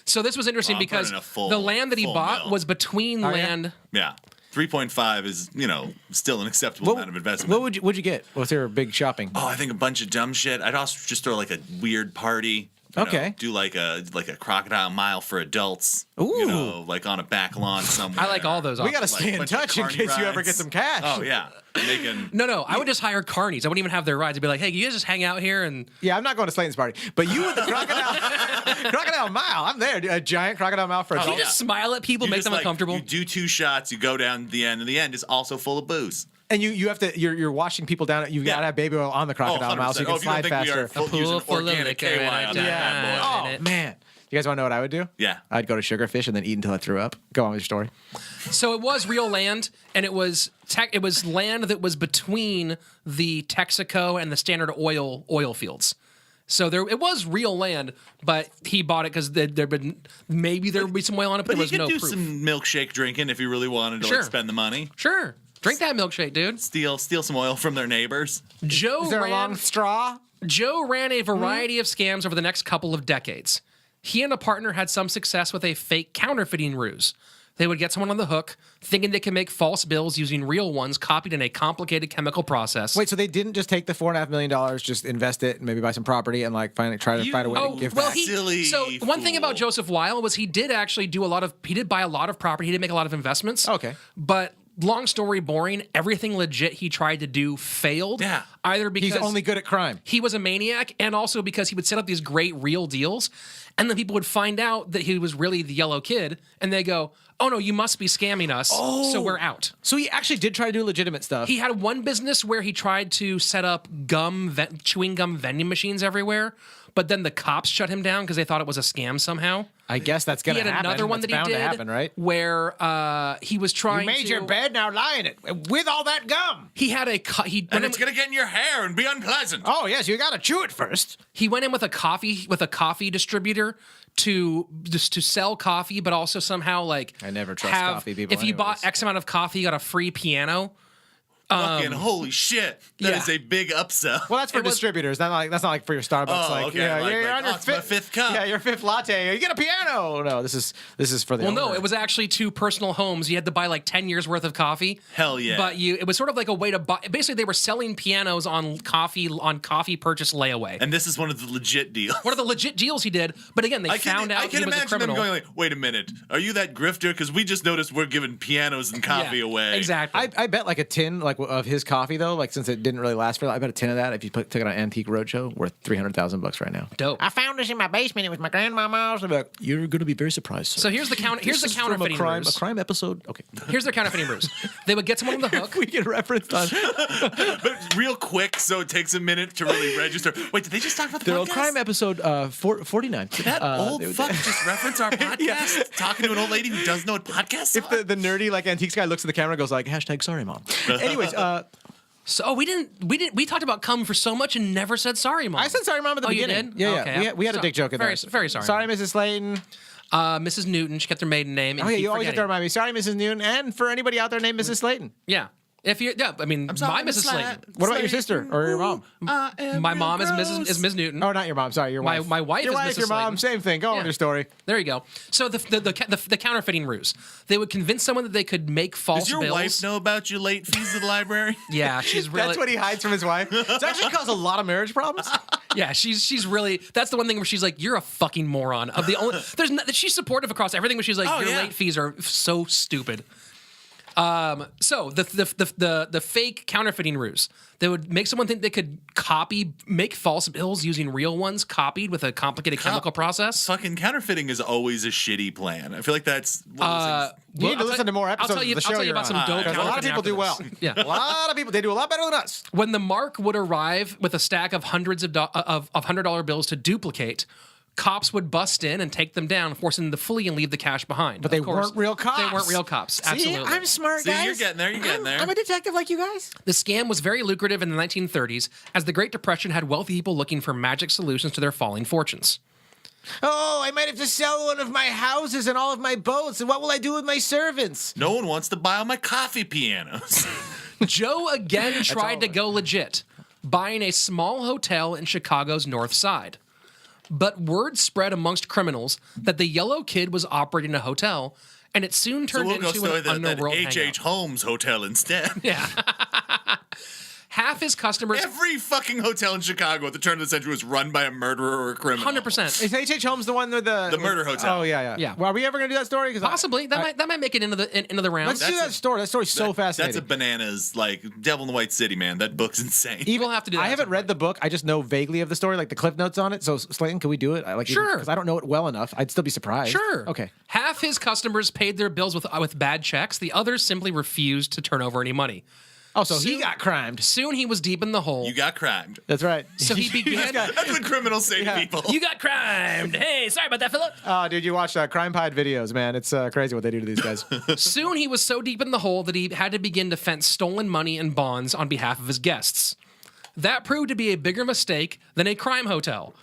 So this was interesting Well, I'm because putting a full- the land that he full bought mill. was between land. Yeah. 3.5 is, still an acceptable amount of investment. What'd you get? What's your big shopping? Oh, I think a bunch of dumb shit. I'd also just throw like a weird party. Okay. Do like a crocodile mile for adults. Ooh. Like on a back lawn somewhere. I like all those. We got to options. stay in bunch of touch in carny case you ever rides. get some cash. Oh yeah. No. I would just hire carnies. I wouldn't even have their rides. I'd be like, hey, you guys just hang out here and. Yeah, I'm not going to Slayton's party. But you with the crocodile mile, I'm there. A giant crocodile mile for You adults. just smile at people, You make just, them uncomfortable. You do 2 shots, you go down to the end, and the end is also full of booze. And you have to, you're washing people down. You got to have baby oil on the crocodile mile so you can if you don't slide think faster. we are full, using organic KY on that bad boy. Oh, man. You guys want to know what I would do? Yeah. I'd go to Sugarfish and then eat until I threw up. Go on with your story. So it was real land, and it was land that was between the Texaco and the Standard oil fields. So it was real land, but he bought it because maybe there would be some oil on it, but But there he was could no do proof. some milkshake drinking if he really wanted to Sure. spend the money. Sure, drink that milkshake, dude. Steal some oil from their neighbors. Joe Is there a ran, long straw? Joe ran a variety of scams over the next couple of decades. He and a partner had some success with a fake counterfeiting ruse. They would get someone on the hook, thinking they could make false bills using real ones copied in a complicated chemical process. Wait, so they didn't just take the $4.5 million, just invest it and maybe buy some property and like try to find a way to give back? Silly so one thing fool. about Joseph Weil was he did actually he did buy a lot of property. He did make a lot of investments. Okay. But long story boring, everything legit he tried to do failed. Yeah. Either because He's only good at crime. he was a maniac and also because he would set up these great real deals and then people would find out that he was really the yellow kid and they go, oh no, you must be scamming us, so we're out. So he actually did try to do legitimate stuff. He had one business where he tried to set up chewing gum vending machines everywhere, but then the cops shut him down because they thought it was a scam somehow. I guess that's going He to had happen. another one That's that he bound did to happen, right? where he was trying You made to... your bed, now lie in it with all that gum. He had a... And it's gonna get in your hair and be unpleasant. Oh yes, you got to chew it first. He went in with a coffee distributor to sell coffee, but also somehow like I never trust have, coffee people If you bought anyways. X amount of coffee, you got a free piano. Fucking holy shit. That is yeah. a big upsell. Well, that's for distributors. That's not like for your Starbucks. Oh, okay. you're on your it's my fifth cup. Yeah, your fifth latte. You get a piano. No, this is for the. Well, no, owner. it was actually 2 personal homes. You had to buy like 10 years worth of coffee. Hell yeah. But it was sort of like a way to buy. Basically, they were selling pianos on coffee purchase layaway. And this is one of the legit deals. One of the legit deals he did. But again, they found out I can he was a imagine them criminal. going like, wait a minute, are you that grifter? Because we just noticed we're giving pianos and coffee Yeah, away. Exactly. I bet like a tin of his coffee though, like since it didn't really last for. I bet a tin of that if you took it on Antique Roadshow worth $300,000 right now. Dope. I found this in my basement. It was my grandmama's. You're going to be very surprised. So here's the counterfeiting ruse. crime episode. Okay, Here's their counterfeiting ruse. They would get someone on the hook. we get referenced on But real quick, so it takes a minute to really register. Wait, did they just talk about the their podcast? old crime episode 49. That old fuck just reference our podcast? Talking to an old lady who doesn't know what podcasts If are? the nerdy like antiques guy looks at the camera and goes like #sorry mom. Anyways, So we talked about cum for so much and never said sorry, Mom. I said sorry mom at the Oh, you beginning. did? Yeah, Okay. we had a dick joke in very, there. Very sorry. Sorry, Mom. Mrs. Slayton. Mrs. Newton. She kept her maiden name. And Oh yeah, keep you always have to forgetting. remind me. Sorry, Mrs. Newton, and for anybody out there named Mrs. Slayton. Yeah. If you, yeah, I mean, my Mrs. Slayton. What about your sister or your mom? My mom is Ms. Newton. Oh, not your mom. Sorry, your wife. My wife your is wife, Mrs. your mom, Slayton. same thing. Go on Yeah. with your story. There you go. So the counterfeiting ruse. They would convince someone that they could make false Does your bills. wife know about your late fees to the library? Yeah, she's really. That's what he hides from his wife. It's actually caused a lot of marriage problems. Yeah, she's really. That's the one thing where she's like, "You're a fucking moron." Of the only, she's supportive across everything, but she's like, Oh, "Your yeah. late fees are so stupid." So the fake counterfeiting ruse that would make someone think they could make false bills using real ones copied with a complicated chemical process. Fucking counterfeiting is always a shitty plan. I feel like that's one of those things. You need to listen to more episodes of the show. I'll tell you about some dope Because a lot of people do well. Yeah. A lot of people, they do a lot better than us. When the mark would arrive with a stack of hundreds of $100 bills to duplicate, cops would bust in and take them down, forcing them to flee and leave the cash behind. But they weren't real cops. They weren't real cops. Absolutely. See, I'm smart, guys. See, you're getting there. You're getting there. I'm a detective like you guys. The scam was very lucrative in the 1930s, as the Great Depression had wealthy people looking for magic solutions to their falling fortunes. Oh, I might have to sell one of my houses and all of my boats. And what will I do with my servants? No one wants to buy all my coffee pianos. Joe again tried to go legit, buying a small hotel in Chicago's North Side. But word spread amongst criminals that the Yellow Kid was operating a hotel, and it soon So turned we'll go into stay an at that underworld H.H. hangout. Holmes hotel instead. Yeah. Half his customers... Every fucking hotel in Chicago at the turn of the century was run by a murderer or a criminal. 100%. Is H.H. Holmes the one with the murder hotel. Oh yeah. Yeah. Well, are we ever gonna do that story? Possibly. That might make it into the rounds. Let's do that story. That story's so fascinating. That's a bananas, like Devil in the White City, man. That book's insane. We'll have to do that. I haven't read the book. I just know vaguely of the story, like the cliff notes on it. So, Slayton, can we do it? Sure. Because I don't know it well enough. I'd still be surprised. Sure. Okay. Half his customers paid their bills with bad checks. The others simply refused to turn over any money. Oh, so he got crimed. Soon he was deep in the hole. You got crimed. That's right. So he began... That's what criminals say to people. You got crimed. Hey, sorry about that, Philip. Oh, dude, you watch Crime Pod videos, man. It's crazy what they do to these guys. Soon he was so deep in the hole that he had to begin to fence stolen money and bonds on behalf of his guests. That proved to be a bigger mistake than a crime hotel.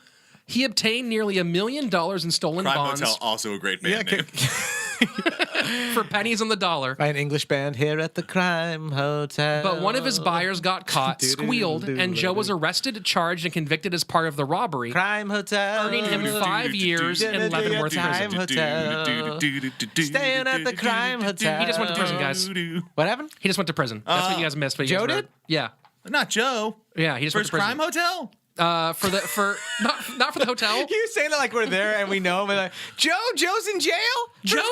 He obtained nearly $1 million in stolen Crime bonds Hotel, also a great band name. for pennies on the dollar. By an English band here at the Crime Hotel. But one of his buyers got caught, squealed, and Joe was arrested, charged, and convicted as part of the robbery, Crime Hotel. earning him 5 years in Leavenworth Crime prison. Hotel. Staying at the Crime Hotel. He just went to prison, guys. What happened? He just went to prison. That's what you guys missed. But you Joe guys heard. did? Yeah. Not Joe. Yeah, he just First went to prison. Crime Hotel? Not for the hotel. You saying that like we're there and we know him and like, Joe's in jail? Joe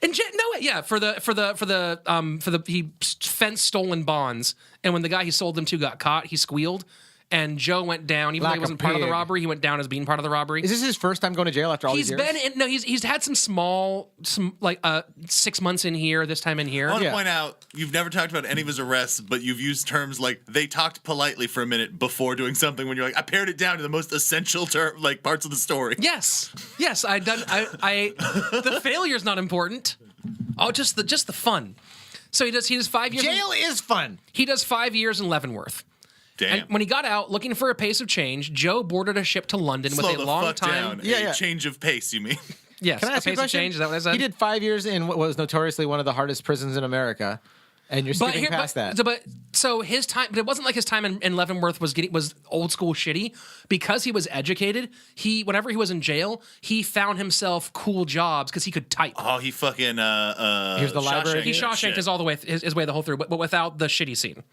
and no, yeah, for the he fenced stolen bonds, and when the guy he sold them to got caught, he squealed, and Joe went down. Even though Like he a wasn't part of the pig. robbery, he went down as being part of the robbery. Is this his first time going to jail after all these years? He's had some 6 months in here, this time in here. I want Yeah. to point out, you've never talked about any of his arrests, but you've used terms like they talked politely for a minute before doing something when you're like, I pared it down to the most essential parts of the story. Yes, I the failure's not important. Oh, just the fun. So he does 5 years. Jail is fun. He does 5 years in Leavenworth. Damn. And when he got out, looking for a pace of change, Joe boarded a ship to London Slow with a the long fuck time. down. Yeah. A change of pace, you mean? Yes, Can I ask a you a pace of question? change. Is that what I said? He did 5 years in what was notoriously one of the hardest prisons in America, and you're skipping past that. So his time, but it wasn't like his time in Leavenworth was old school shitty. Because he was educated, whenever he was in jail, he found himself cool jobs because he could type. Oh, he fucking Here's the library. He Shawshanked his all the way his way the whole through, but without the shitty scene,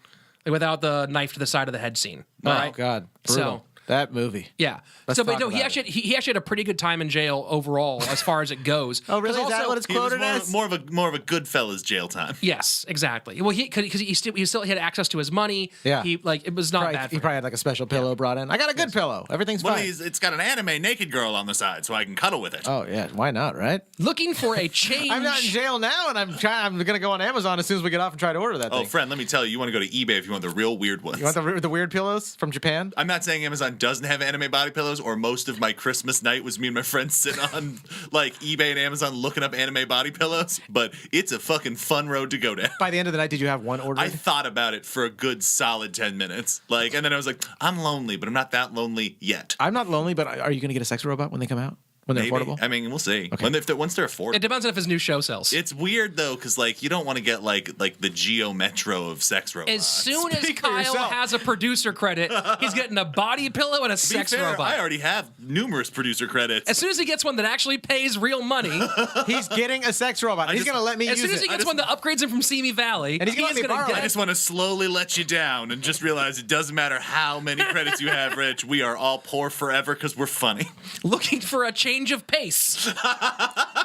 like without the knife to the side of the head scene. Oh, All right? God. Brutal. That movie. Yeah. Let's So, but talk no, about he actually had a pretty good time in jail overall, as far as it goes. Oh, really? 'Cause Is that also- what it's He was quoted as? more of a Goodfellas jail time. Yes, exactly. Well, because he still had access to his money. Yeah. He it was not bad. He For probably him. had like a special pillow brought in. I got a good pillow. Everything's One of fine. these, it's got an anime naked girl on the side, so I can cuddle with it. Oh yeah, why not? Right? Looking for a change. I'm not in jail now, and I'm gonna go on Amazon as soon as we get off and try to order that Oh, thing. friend, let me tell you, you want to go to eBay if you want the real weird ones. You want the weird pillows from Japan? I'm not saying Amazon doesn't have anime body pillows, or most of my Christmas night was me and my friends sitting on like eBay and Amazon looking up anime body pillows, but it's a fucking fun road to go down. By the end of the night, did you have one ordered? I thought about it for a good solid 10 minutes. And then I was like, I'm lonely, but I'm not that lonely yet. I'm not lonely, but are you gonna get a sex robot when they come out? When they're Maybe. affordable? I mean, we'll see. Okay. Once they're affordable. It depends on if his new show sells. It's weird though, because you don't want to get like the Geo Metro of sex robots. As soon as Speak for Kyle yourself. has a producer credit, he's getting a body pillow and a To be sex fair, robot. I already have numerous producer credits. As soon as he gets one that actually pays real money, He's getting a sex robot. He's just- gonna let me as use soon as he it. gets one that upgrades him from Simi Valley, And he's gonna let me borrow it. I just want to slowly let you down and just realize it doesn't matter how many credits you have, Rich. We are all poor forever because we're funny. looking for a change of pace.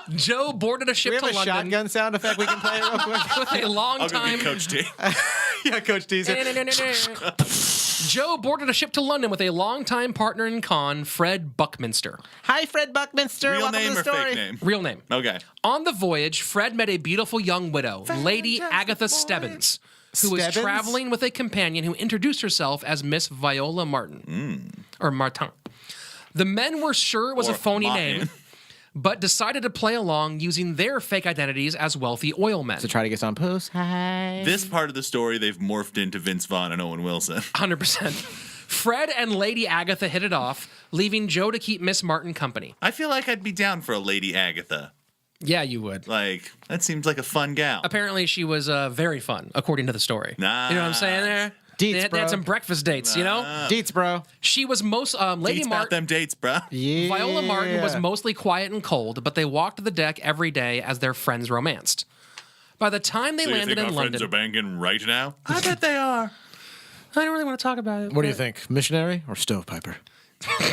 Joe boarded a ship We have to a London shotgun sound effect we can play real quick. with a long I'll go time. get Coach T. Yeah, Coach D's here. Joe boarded a ship to London with a longtime partner in con, Fred Buckminster. Hi, Fred Buckminster. Real Welcome name to or the story. fake name? Real name. Okay. On the voyage, Fred met a beautiful young widow, Lady Agatha Stebbins, who was Stebbins? traveling with a companion who introduced herself as Miss Viola Martin. Or Martin. The men were sure it was a Or phony Martin. name, but decided to play along using their fake identities as wealthy oil men. To try to get some puss. Hi. This part of the story, they've morphed into Vince Vaughn and Owen Wilson. 100%. Fred and Lady Agatha hit it off, leaving Joe to keep Miss Martin company. I feel like I'd be down for a Lady Agatha. Yeah, you would. Like, that seems like a fun gal. Apparently, she was very fun, according to the story. Nice. You know what I'm saying there? Deets, They had bro. some breakfast dates, you know? Deets, bro. She was most... Lady Dates about Martin... them dates, bro. Yeah. Viola Martin was mostly quiet and cold, but they walked the deck every day as their friends romanced. By the time they So you landed think in our friends London... are banging right now? I bet they are. I don't really want to talk about it. What do you think? Missionary or stovepiper?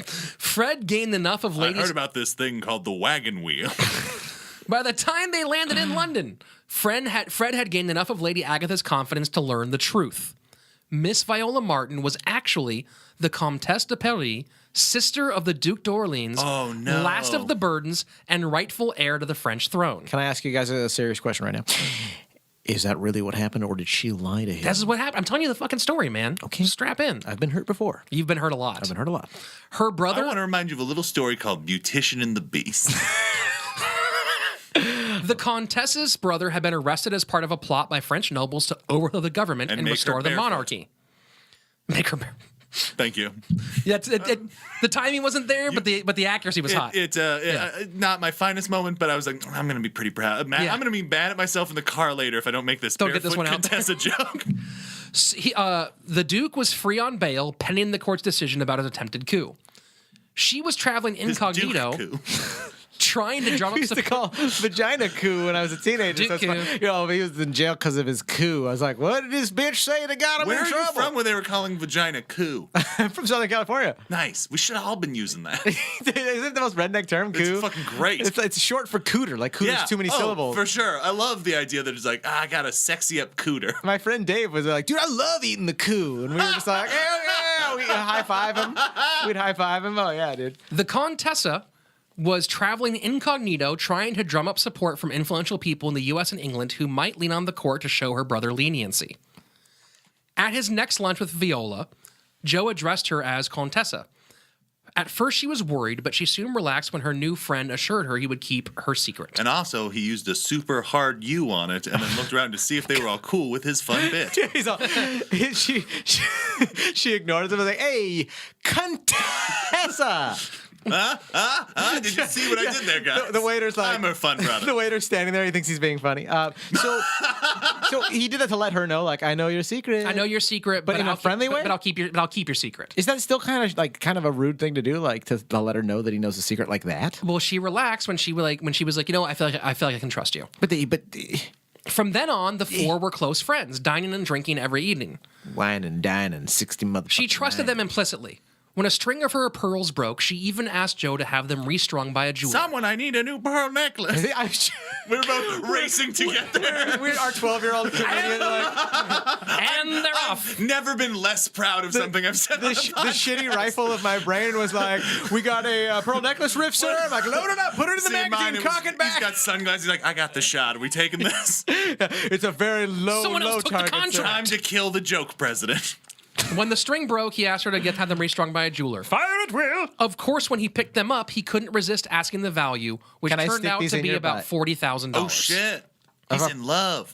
Fred gained enough of I ladies... heard about this thing called the wagon wheel. By the time they landed in London, Fred had gained enough of Lady Agatha's confidence to learn the truth. Miss Viola Martin was actually the Comtesse de Paris, sister of the Duc d'Orleans, Oh, no. last of the Burdens, and rightful heir to the French throne. Can I ask you guys a serious question right now? Is that really what happened, or did she lie to him? This is what happened. I'm telling you the fucking story, man. Okay. Strap in. I've been hurt before. You've been hurt a lot. I've been hurt a lot. Her I brother, want to remind you of a little story called Beautician and the Beast. the Comtesse's brother, had been arrested as part of a plot by French nobles to overthrow the government And and make her restore the barefoot. monarchy. Make her. Thank you. Yeah, the timing wasn't there, but the accuracy was hot. It's not my finest moment, but I was like, I'm going to be pretty proud. Man, Yeah. I'm going to be mad at myself in the car later if I don't make this Don't get this barefoot one out there. Contessa joke. The Duke was free on bail pending the court's decision about his attempted coup. She was traveling This incognito, Duke coup. trying to drum We up used to support. call vagina coup when I was a teenager. Dick So it's coup. funny. You know, he was in jail because of his coup. I was like, what did this bitch say that got him Where in are you trouble? from where they were calling vagina coup? I'm from Southern California. Nice. We should have all been using that. Isn't it the most redneck term, coup? It's fucking great. It's short for cooter. Like cooter's too many syllables. For sure. I love the idea that it's like, I got a sexy up cooter. My friend Dave was like, dude, I love eating the coup. And we were just like, yeah. We'd high five him. We'd high five him. Oh, yeah, dude. The Contessa was traveling incognito, trying to drum up support from influential people in the U.S. and England who might lean on the court to show her brother leniency. At his next lunch with Viola, Joe addressed her as Contessa. At first, she was worried, but she soon relaxed when her new friend assured her he would keep her secret. And also, he used a super hard U on it and then looked around to see if they were all cool with his fun bit. He's all, she ignored him and was like, hey, Contessa. Did you see what I did there, guys? The waiter's like, I'm a fun brother. The waiter's standing there. He thinks he's being funny. So he did that to let her know, like, I know your secret. I know your secret, But in a I'll friendly way? But I'll keep your secret. Is that still kind of a rude thing to do, like to let her know that he knows a secret like that? Well, she relaxed when she was like, you know, I feel like I can trust you. But From then on, the four were close friends, dining and drinking every evening. wine and dining 60 motherfuckers. She trusted them implicitly. When a string of her pearls broke, she even asked Joe to have them restrung by a jeweler. Someone, I need a new pearl necklace. We were both racing to get there. We're our 12-year-old comedian. And they're off. Never been less proud of something I've said. The shitty rifle of my brain was like, we got a pearl necklace riff, sir. I'm like, load it up, put it in the magazine, cock it back. He's got sunglasses. He's like, I got the shot. Are we taking this? It's a very low Someone else took the target. contract. sir. Time to kill the joke president. When the string broke, he asked her to have them restrung by a jeweler. Fire at will. Of course, when he picked them up, he couldn't resist asking the value, which Can I turned stick out these to in be your about butt? $40,000. Oh, shit. He's in love.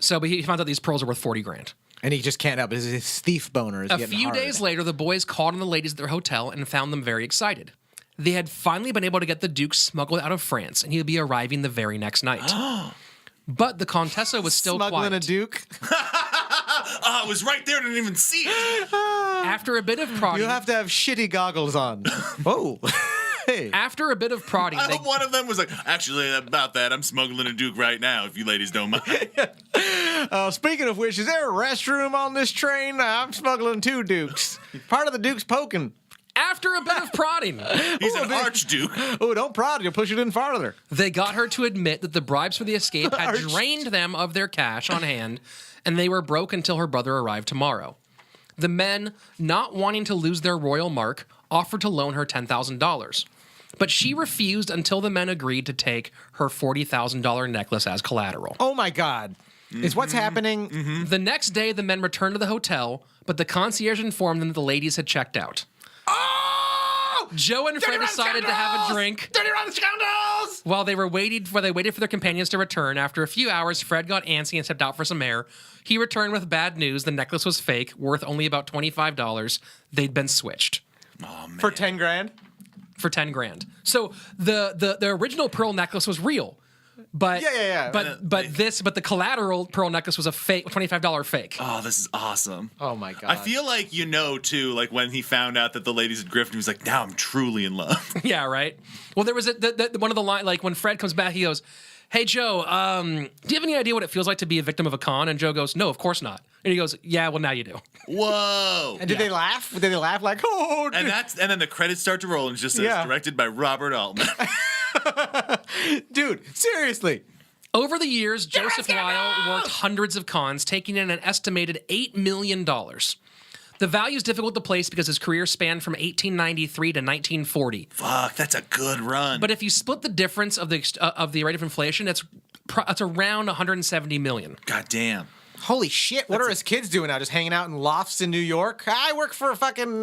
So he found out these pearls are worth $40,000. And he just can't help it. His thief boner is A getting few hard. days later, the boys called on the ladies at their hotel and found them very excited. They had finally been able to get the Duke smuggled out of France, and he would be arriving the very next night. But the Contessa was still Smuggling quiet. a Duke. I was right there and didn't even see it. After a bit of prodding, You have to have shitty goggles on. Whoa. Hey. after a bit of prodding, I they, hope one of them was like, actually, about that, I'm smuggling a Duke right now, if you ladies don't mind. Speaking of which, is there a restroom on this train? I'm smuggling 2 Dukes. Part of the Duke's poking. After a bit of prodding, He's an archduke. Oh, don't prod. You'll push it in farther. they got her to admit that the bribes for the escape had drained them of their cash on hand, and they were broke until her brother arrived tomorrow. The men, not wanting to lose their royal mark, offered to loan her $10,000. But she refused until the men agreed to take her $40,000 necklace as collateral. Oh, my God. Is what's happening? Mm-hmm. The next day, the men returned to the hotel, but the concierge informed them that the ladies had checked out. Oh! Joe and Fred decided to have a drink. Dirty Rotten Scoundrels! While they waited for their companions to return, after a few hours, Fred got antsy and stepped out for some air. He returned with bad news. The necklace was fake, worth only about $25. They'd been switched. Oh, man. For 10 grand? For 10 grand. So the original pearl necklace was real. But Yeah. But the collateral pearl necklace was a fake $25 fake. Oh, this is awesome. Oh, my God. I feel like too, like when he found out that the ladies had grifted, he was like, now I'm truly in love. Yeah, right. Well, there was one of the line, like when Fred comes back, he goes, "Hey Joe, do you have any idea what it feels like to be a victim of a con?" And Joe goes, "No, of course not." And he goes, "Yeah, well now you do." Whoa. And did they laugh? Did they laugh like, oh, And then the credits start to roll and it just says directed by Robert Altman. dude, seriously. Over the years, Joseph Weil worked hundreds of cons, taking in an estimated $8 million. The value is difficult to place because his career spanned from 1893 to 1940. Fuck, that's a good run. But if you split the difference of the rate of inflation, it's around 170 million. God damn. Holy shit, what are his kids doing now? Just hanging out in lofts in New York? I work for a fucking,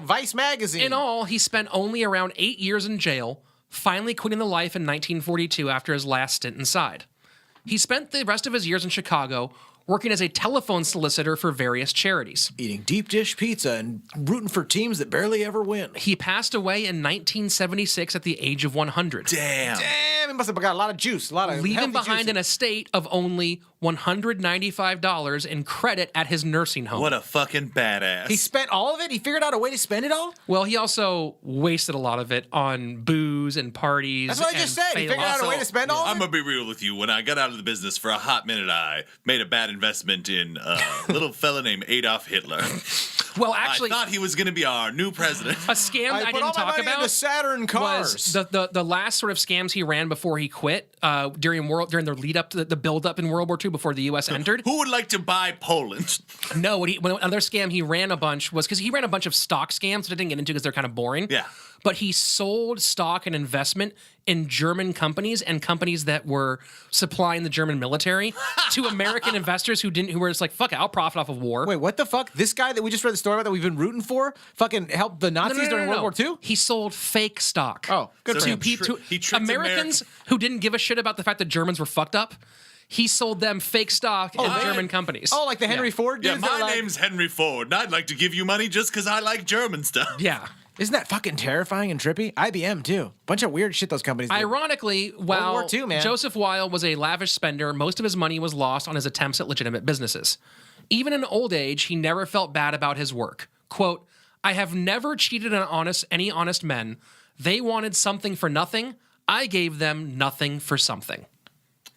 Vice magazine. In all, he spent only around 8 years in jail, finally quitting the life in 1942 after his last stint inside. He spent the rest of his years in Chicago working as a telephone solicitor for various charities. Eating deep dish pizza and rooting for teams that barely ever win. He passed away in 1976 at the age of 100. Damn. Damn, he must have got a lot of juice, a lot of Leaving healthy behind juice. an estate of only $195 in credit at his nursing home. What a fucking badass. He spent all of it? He figured out a way to spend it all? Well, he also wasted a lot of it on booze and parties. That's what I just said. He figured out a way to spend all of I'm it? going to be real with you. When I got out of the business for a hot minute, I made a bad investment in a little fella named Adolf Hitler. Well, actually, I thought he was going to be our new president. a scam I put didn't all my talk money about into Saturn cars. was the last sort of scams he ran before he quit during the lead up to the build up in World War II before the U.S. entered. Who would like to buy Poland? No, another scam he ran a bunch was because he ran a bunch of stock scams that I didn't get into because they're kind of boring. Yeah. But he sold stock and investment in German companies and companies that were supplying the German military to American investors who were just like, fuck it, I'll profit off of war. Wait, what the fuck? This guy that we just read the story about that we've been rooting for fucking helped the Nazis during World War II? He sold fake stock. Oh, good So for he him. He tricked Americans who didn't give a shit about the fact that Germans were fucked up. He sold them fake stock in German companies. Oh, like the Henry Ford Yeah, dudes? that my were like- name's Henry Ford, and I'd like to give you money just because I like German stuff. Yeah. Isn't that fucking terrifying and trippy? IBM, too. Bunch of weird shit those companies do. Ironically, while War II, man. Joseph Weil was a lavish spender, most of his money was lost on his attempts at legitimate businesses. Even in old age, he never felt bad about his work. Quote, "I have never cheated any honest men. They wanted something for nothing. I gave them nothing for something."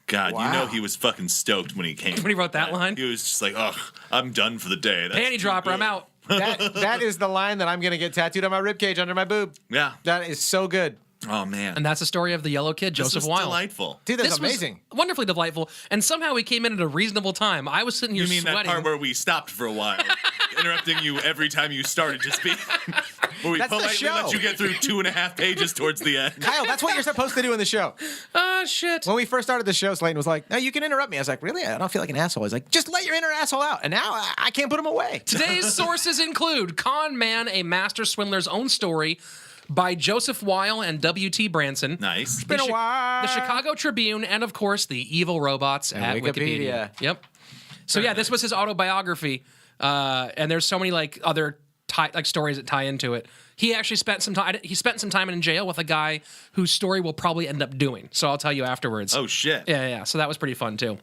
God, Wow. you know he was fucking stoked when he came. When he wrote that line? He was just like, "Ugh, I'm done for the day." That's Panty too dropper, good. I'm out. That is the line that I'm going to get tattooed on my ribcage under my boob. Yeah. That is so good. Oh man. And that's the story of the yellow kid, this Joseph was Weil. delightful. Dude, that's This amazing. was wonderfully delightful. And somehow we came in at a reasonable time. I was sitting here You mean sweating. that part where we stopped for a while, interrupting you every time you started to speak? Where we That's the politely show. let you get through 2.5 pages towards the end. Kyle, that's what you're supposed to do in the show. Oh, shit. When we first started the show, Slayton was like, "No, you can interrupt me." I was like, "Really? I don't feel like an asshole." He's like, "Just let your inner asshole out." And now I can't put him away. Today's sources include Con Man, a Master Swindler's Own Story by Joseph Weil and W.T. Branson. Nice. Been a while. The Chicago Tribune, and of course, the evil robots at Wikipedia. Yep. So yeah, this was his autobiography, and there's so many like other stories that tie into it. He actually spent some time. He spent some time in jail with a guy whose story we'll probably end up doing. So I'll tell you afterwards. Oh shit. Yeah. So that was pretty fun too.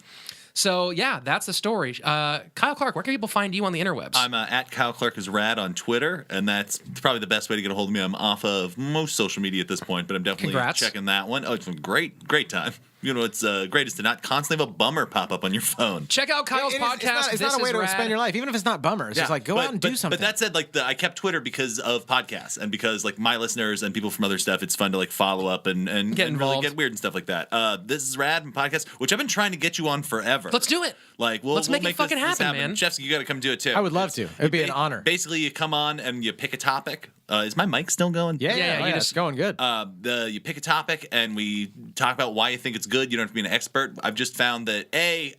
So yeah, that's the story. Kyle Clark, where can people find you on the interwebs? I'm at Kyle Clark is rad on Twitter, and that's probably the best way to get a hold of me. I'm off of most social media at this point, but I'm definitely Congrats. checking that one. Oh, it's a great time. You know, it's great is to not constantly have a bummer pop up on your phone. Check out Kyle's podcast. It's not a way to spend your life, even if it's not bummer. It's just like, go out and do something. But that said, like, I kept Twitter because of podcasts and because, like, my listeners and people from other stuff, it's fun to, like, follow up and really get weird and stuff like that. This is Rad and podcast, which I've been trying to get you on forever. Let's do it. Like, let's make it fucking happen, man. Shefsky, you got to come do it, too. I would love to. It would be an honor. Basically, you come on and you pick a topic. Is my mic still going? Yeah, it's going good. You pick a topic and we talk about why you think it's good. You don't have to be an expert. I've just found that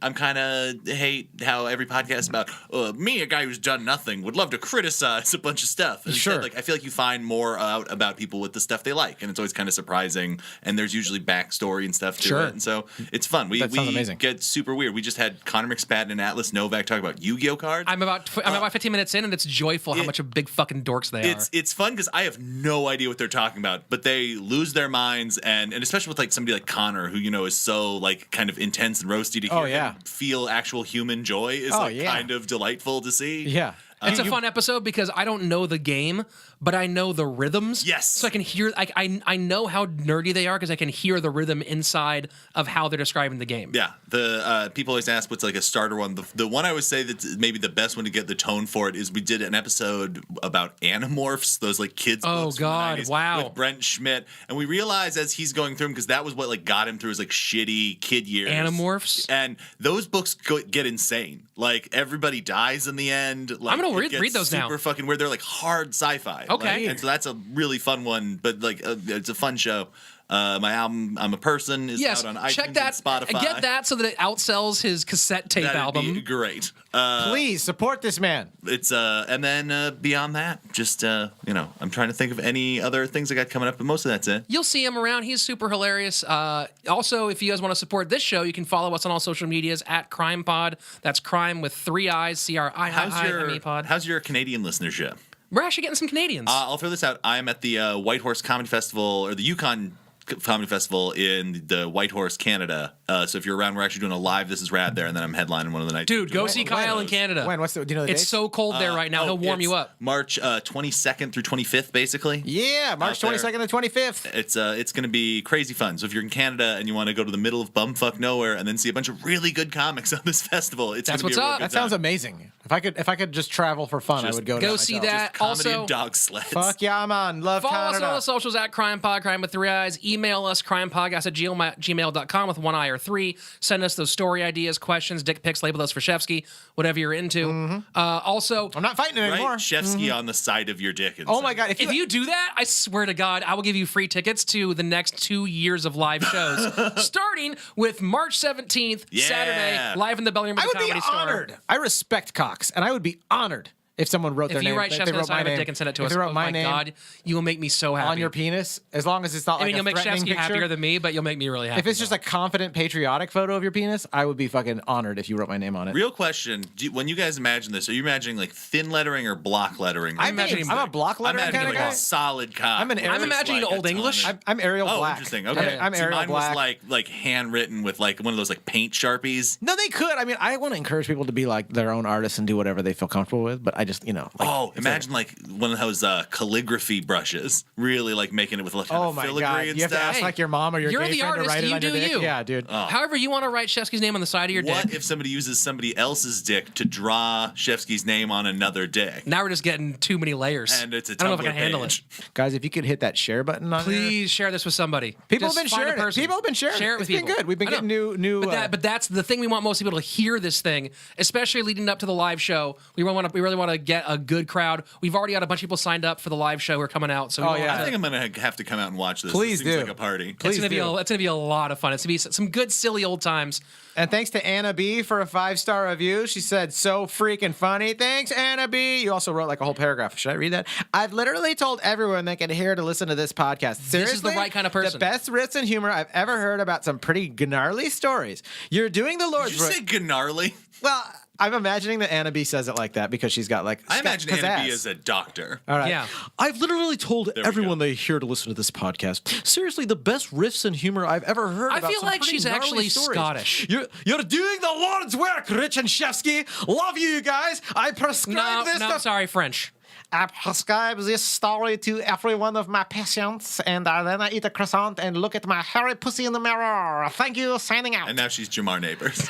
I'm kind of hate how every podcast about me, a guy who's done nothing, would love to criticize a bunch of stuff. And Sure. Like I feel like you find more out about people with the stuff they like, and it's always kind of surprising. And there's usually backstory and stuff to it, and so it's fun. We sounds amazing. Get super weird. We just had Connor McSpadden and Atlas Novak talk about Yu-Gi-Oh cards. I'm about 15 minutes in, and it's joyful how much of big fucking dorks they are. It's fun because I have no idea what they're talking about, but they lose their minds, and especially with like somebody like Connor, who is so like kind of intense and roasty, to hear him feel actual human joy is kind of delightful to see. Yeah. It's a fun episode because I don't know the game, but I know the rhythms. Yes. So I can hear, I know how nerdy they are because I can hear the rhythm inside of how they're describing the game. Yeah. The people always ask what's like a starter one. The one I would say that's maybe the best one to get the tone for it is we did an episode about Animorphs, those like kids books from the 90s wow. with Brent Schmidt. And we realized as he's going through them, because that was what like got him through his like shitty kid years. Animorphs? And those books get insane. Like everybody dies in the end. Like, I'm going to read those now. Super fucking weird. They're like hard sci-fi. Okay. And so that's a really fun one, but like it's a fun show. My album, I'm a Person, is out on iTunes check that. and Spotify. Get that so that it outsells his cassette tape That'd album. be great. Please support this man. It's and then beyond that, just I'm trying to think of any other things I got coming up, but most of that's it. You'll see him around. He's super hilarious. Also, if you guys want to support this show, you can follow us on all social medias at CRiiiME. That's crime with 3 I's, CRiiME pod. How's your Canadian listenership? We're actually getting some Canadians. I'll throw this out. I'm at the White Horse Comedy Festival, or the Yukon Comedy Festival in the White Horse, Canada. So if you're around, we're actually doing a live This Is Rad there, and then I'm headlining one of the nights. Dude, go see Kyle in Canada. When? Do you know the It's dates? so cold there right now. He'll warm you up. March 22nd through 25th, basically. Yeah, March 22nd to 25th. It's going to be crazy fun. So if you're in Canada and you want to go to the middle of bumfuck nowhere and then see a bunch of really good comics on this festival, it's That's gonna be what's a real up. good That sounds time. amazing. If I could just travel for fun, I would go. Go see that. Comedy Also, and dog sleds. Fuck yeah, man. Love follow us on Canada. all the socials at CRiiME, crime with 3 I's. Email us, crimepodcast@gmail.com with 1 I or 3. Send us those story ideas, questions, dick pics, label those for Shefsky, whatever you're into. Also, I'm not fighting it Right? anymore. Shefsky on the side of your dick. Oh my god! if you do that, I swear to God, I will give you free tickets to the next 2 years of live shows, starting with March 17th, Yeah. Saturday, live in the Bellingham I would Comedy be Store. honored. I respect Cox, and I would be honored if someone wrote their If name. you write if they Shefsky on wrote the side my of a name- dick and send it to if us, they wrote oh my my name God, you will make me so happy. on your penis, as long as it's not I like mean, a you'll make threatening Shefsky picture. happier than me, but you'll make me really happy. If it's just a confident, patriotic photo of your penis, I would be fucking honored if you wrote my name on it. Real question: when you guys imagine this, are you imagining like thin lettering or block lettering? I'm a block lettering I'm kind imagining of like guy. a solid cock. I'm an It I'm looks imagining like Old a ton English. of- I'm Arial Oh, Black. interesting. Okay, I'm See, Arial mine Black. was like handwritten with like one of those like paint sharpies. No, they could. I mean, I want to encourage people to be like their own artists and do whatever they feel comfortable with. But I just, Imagine like one of those calligraphy brushes, really like making it with like Oh my filigree god! and You have to stuff. ask like your mom or your You're gay the friend to artist, write it you on your do dick. you. Yeah, dude. However you want to write Shefsky's name on the side of your What dick. if somebody uses somebody else's dick to draw Shefsky's name on another dick? Now we're just getting too many layers. And it's a I don't know if I Tumblr can handle page. it. Guys, if you could hit that share button on there. Please share this with somebody. People Just have been find a sharing it. person. People have been sharing it. Share it with It's been people. good. We've been I know. getting new. But that's the thing. We want most people to hear this thing, especially leading up to the live show. We really want to get a good crowd. We've already got a bunch of people signed up for the live show who are coming out. So we want yeah. I to- think I'm gonna have to come out and watch this. Please It seems do. like a party. Please it's do. gonna be a lot of fun. It's gonna be some good silly old times. And thanks to Anna B for a 5-star review. She said, so freaking funny. Thanks, Anna B. You also wrote like a whole paragraph. Should I read that? I've literally told everyone they can hear to listen to this podcast. Seriously, This is the right kind of person. The best wits and humor I've ever heard about some pretty gnarly stories. You're doing the Lord's Did you say gnarly? Well, I'm imagining that Anna B says it like that because she's got like I imagine Anna B pizzazz. as a doctor. All right. Yeah. I've literally told we everyone go. they hear to listen to this podcast. Seriously, the best riffs and humor I've ever heard. I about feel some like pretty she's gnarly actually stories. Scottish. You're doing the Lord's work, Rich and Shefsky. Love you guys. I prescribe No, this. sorry, French. I prescribe this story to every one of my patients, and then I eat a croissant and look at my hairy pussy in the mirror. Thank you, signing out. And now she's Jamar Neighbors.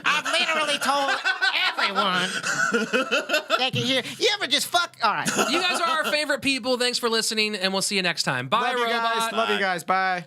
I've literally told everyone they can hear. You ever just fuck? All right. You guys are our favorite people. Thanks for listening, and we'll see you next time. Bye, Love you robot. guys. Love you guys. Bye.